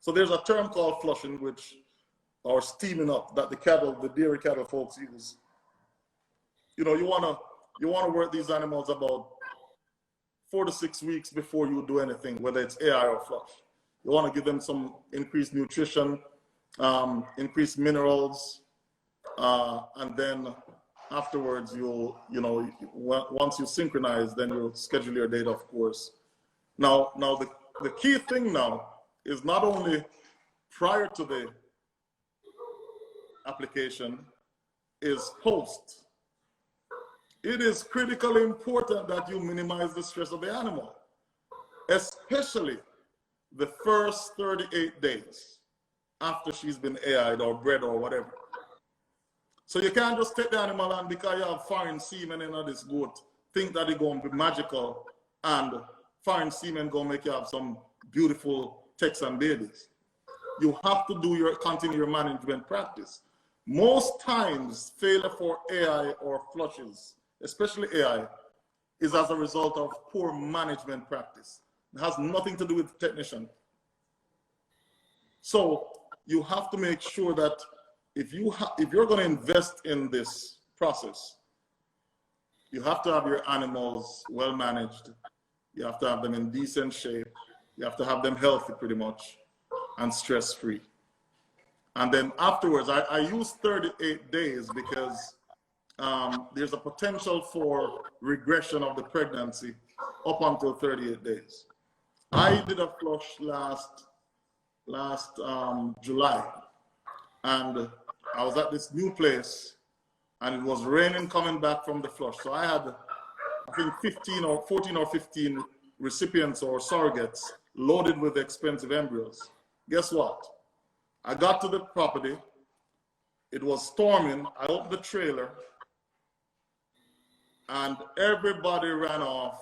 So there's a term called flushing, or steaming up, that the dairy cattle folks use. You know, you wanna work these animals about 4 to 6 weeks before you do anything, whether it's AI or flush. You want to give them some increased nutrition, increased minerals, and then afterwards once you synchronize, then you'll schedule your data, of course. Now the key thing now is not only prior to the application, is post. It is critically important that you minimize the stress of the animal, especially the first 38 days after she's been AI'd or bred or whatever. So you can't just take the animal and, because you have foreign semen in this goat, think that it's going to be magical and foreign semen going to make you have some beautiful Texan babies. You have to continue your management practice. Most times, failure for AI or flushes, especially AI, is as a result of poor management practice. It has nothing to do with the technician. So you have to make sure that if you're going to invest in this process, you have to have your animals well managed. You have to have them in decent shape. You have to have them healthy pretty much and stress-free. And then afterwards, I use 38 days because there's a potential for regression of the pregnancy up until 38 days. I did a flush last July, and I was at this new place, and it was raining coming back from the flush. So I had, I think, 14 or 15 recipients or surrogates loaded with expensive embryos. Guess what? I got to the property. It was storming. I opened the trailer, and everybody ran off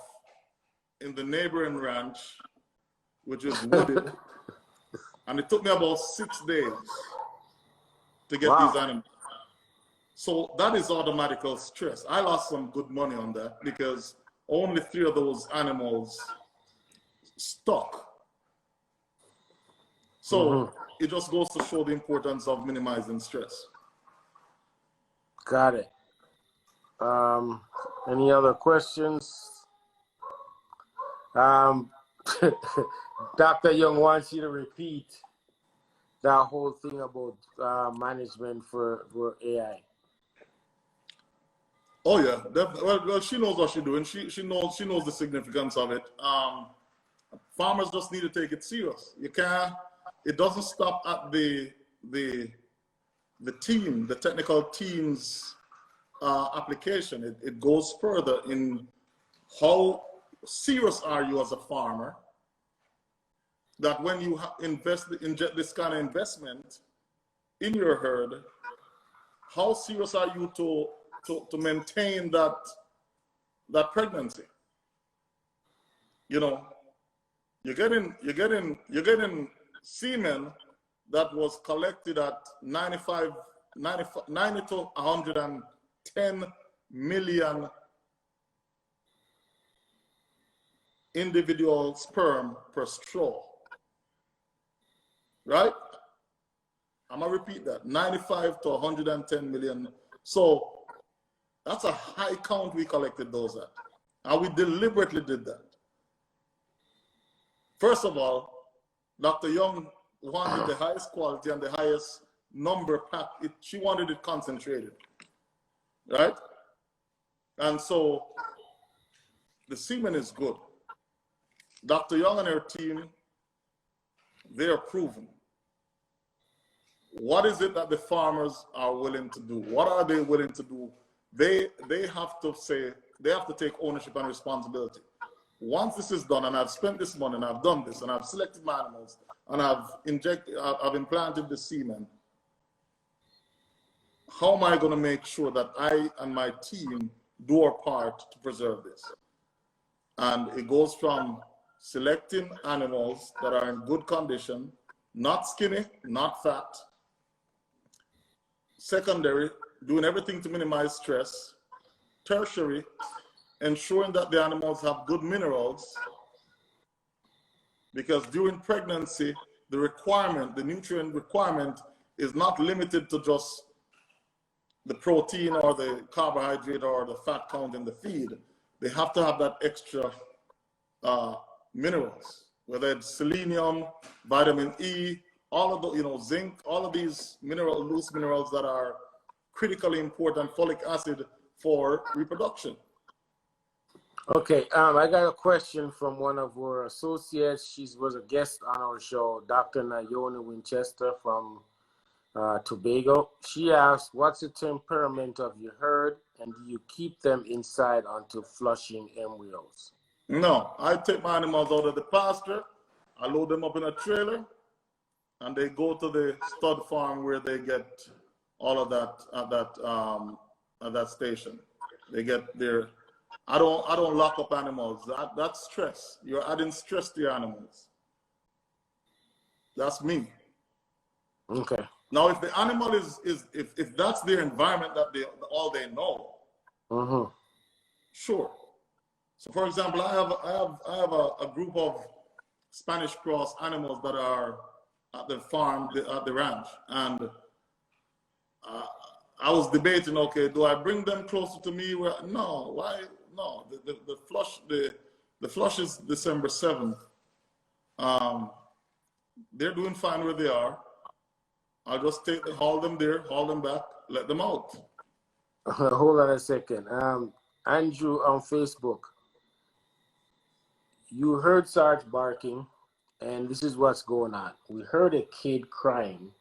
in the neighboring ranch, which is wooded. And it took me about 6 days to get these animals. So that is automatical stress. I lost some good money on that because only 3 of those animals stuck. So it just goes to show the importance of minimizing stress. Got it. Any other questions? Dr. Young wants you to repeat that whole thing about management for AI. Oh yeah, definitely. Well, she knows what she's doing. She knows the significance of it. Farmers just need to take it serious. You can't. It doesn't stop at the team, the technical team's application. It goes further in how serious are you as a farmer. That when you inject this kind of investment in your herd, how serious are you to maintain that pregnancy? You know, you're getting semen that was collected at 90 to 110 million individual sperm per straw. Right? I'm gonna repeat that. 95 to 110 million. So that's a high count we collected those at. And we deliberately did that. First of all, Dr. Young wanted the highest quality and the highest number pack. She wanted it concentrated, right? And so the semen is good. Dr. Young and her team, they are proven. What is it that the farmers are willing to do? What are they willing to do? They have to say, they have to take ownership and responsibility. Once this is done, and I've spent this money, and I've done this, and I've selected my animals, and I've implanted the semen, how am I going to make sure that I and my team do our part to preserve this? And it goes from selecting animals that are in good condition, not skinny, not fat. Secondary, doing everything to minimize stress. Tertiary, ensuring that the animals have good minerals, because during pregnancy, the nutrient requirement is not limited to just the protein or the carbohydrate or the fat count in the feed. They have to have that extra minerals, whether it's selenium, vitamin E, all of the, zinc, all of these loose minerals that are critically important, folic acid for reproduction. Okay, I got a question from one of our associates. She was a guest on our show, Dr. Naomi Winchester from Tobago. She asked, what's the temperament of your herd, and do you keep them inside until flushing embryos? No, I take my animals out of the pasture, I load them up in a trailer, and they go to the stud farm where they get all of that at that station. They get their. I don't lock up animals. That's stress. You're adding stress to your animals. That's me. Okay. Now, if the animal if that's their environment, that all they know, sure. So, for example, I have a group of Spanish cross animals that are at the farm, at the ranch, and I was debating. Okay, do I bring them closer to me? No, why? No, the flush is December 7th. They're doing fine where they are. I'll just haul them there, haul them back, let them out. Hold on a second. Andrew on Facebook. You heard Sarge barking, and this is what's going on. We heard a kid crying,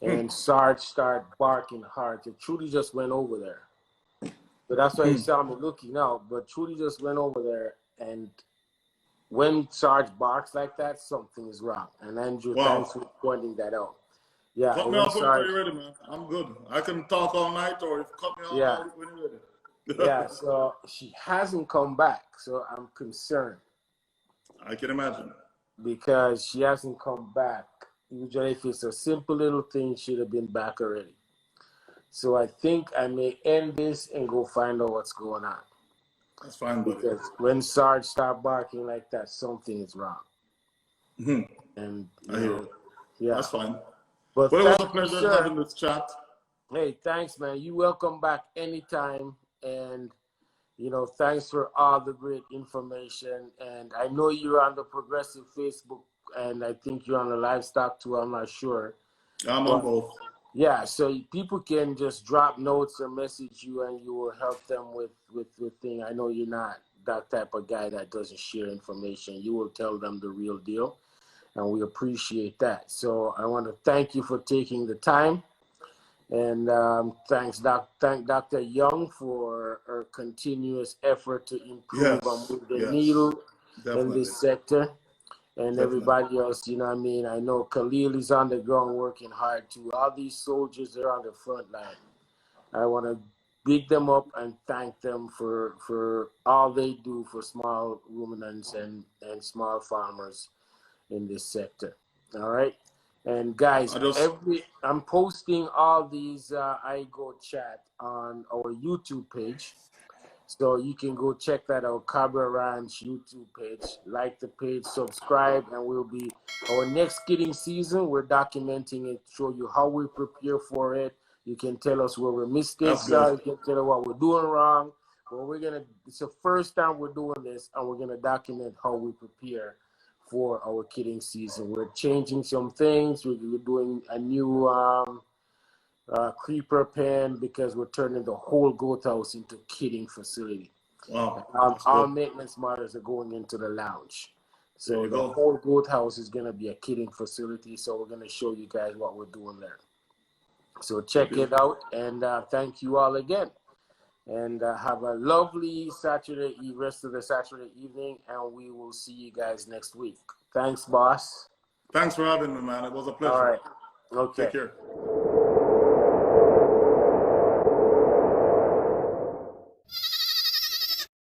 and Sarge started barking hard. So Trudy just went over there. But that's why you saw me looking out. But Trudy just went over there, and when Sarge barks like that, something is wrong. And Andrew, thanks for pointing that out. Yeah, cut me off when you're ready, man. I'm good. I can talk all night, or if cut me off when you're ready. Yeah, so she hasn't come back, so I'm concerned. I can imagine. Because she hasn't come back. Usually, if it's a simple little thing, she'd have been back already. So I think I may end this and go find out what's going on. That's fine, buddy. Because when Sarge start barking like that, something is wrong. Mm-hmm. And I hear it. Yeah, that's fine. But it was a pleasure having this chat. Hey, thanks, man. You welcome back anytime. And thanks for all the great information. And I know you're on the Progressive Facebook, and I think you're on the Livestock too. I'm not sure. I'm on both. Yeah, so people can just drop notes or message you, and you will help them with thing. I know you're not that type of guy that doesn't share information. You will tell them the real deal, and we appreciate that. So I want to thank you for taking the time. And thank Dr. Young for her continuous effort to improve and move the needle in this sector. And everybody else, I mean, I know Khalil is on the ground working hard too. All these soldiers are on the front line. I want to big them up and thank them for all they do for small ruminants and small farmers in this sector. All right. And guys, I'm posting all these iGoat chat on our YouTube page. So you can go check that out, Cabra Ranch YouTube page. Like the page, subscribe, and we'll be our next kidding season. We're documenting it, show you how we prepare for it. You can tell us where our mistakes are. You can tell us what we're doing wrong. But it's the first time we're doing this, and we're gonna document how we prepare for our kidding season. We're changing some things. We're doing a new creeper pen because we're turning the whole goat house into kidding facility. Wow. All maintenance models are going into the lounge. So the whole goat house is going to be a kidding facility. So we're going to show you guys what we're doing there. So check it out, and thank you all again. And have a lovely rest of the Saturday evening, and we will see you guys next week. Thanks, boss. Thanks for having me, man. It was a pleasure. All right. Okay. Take care.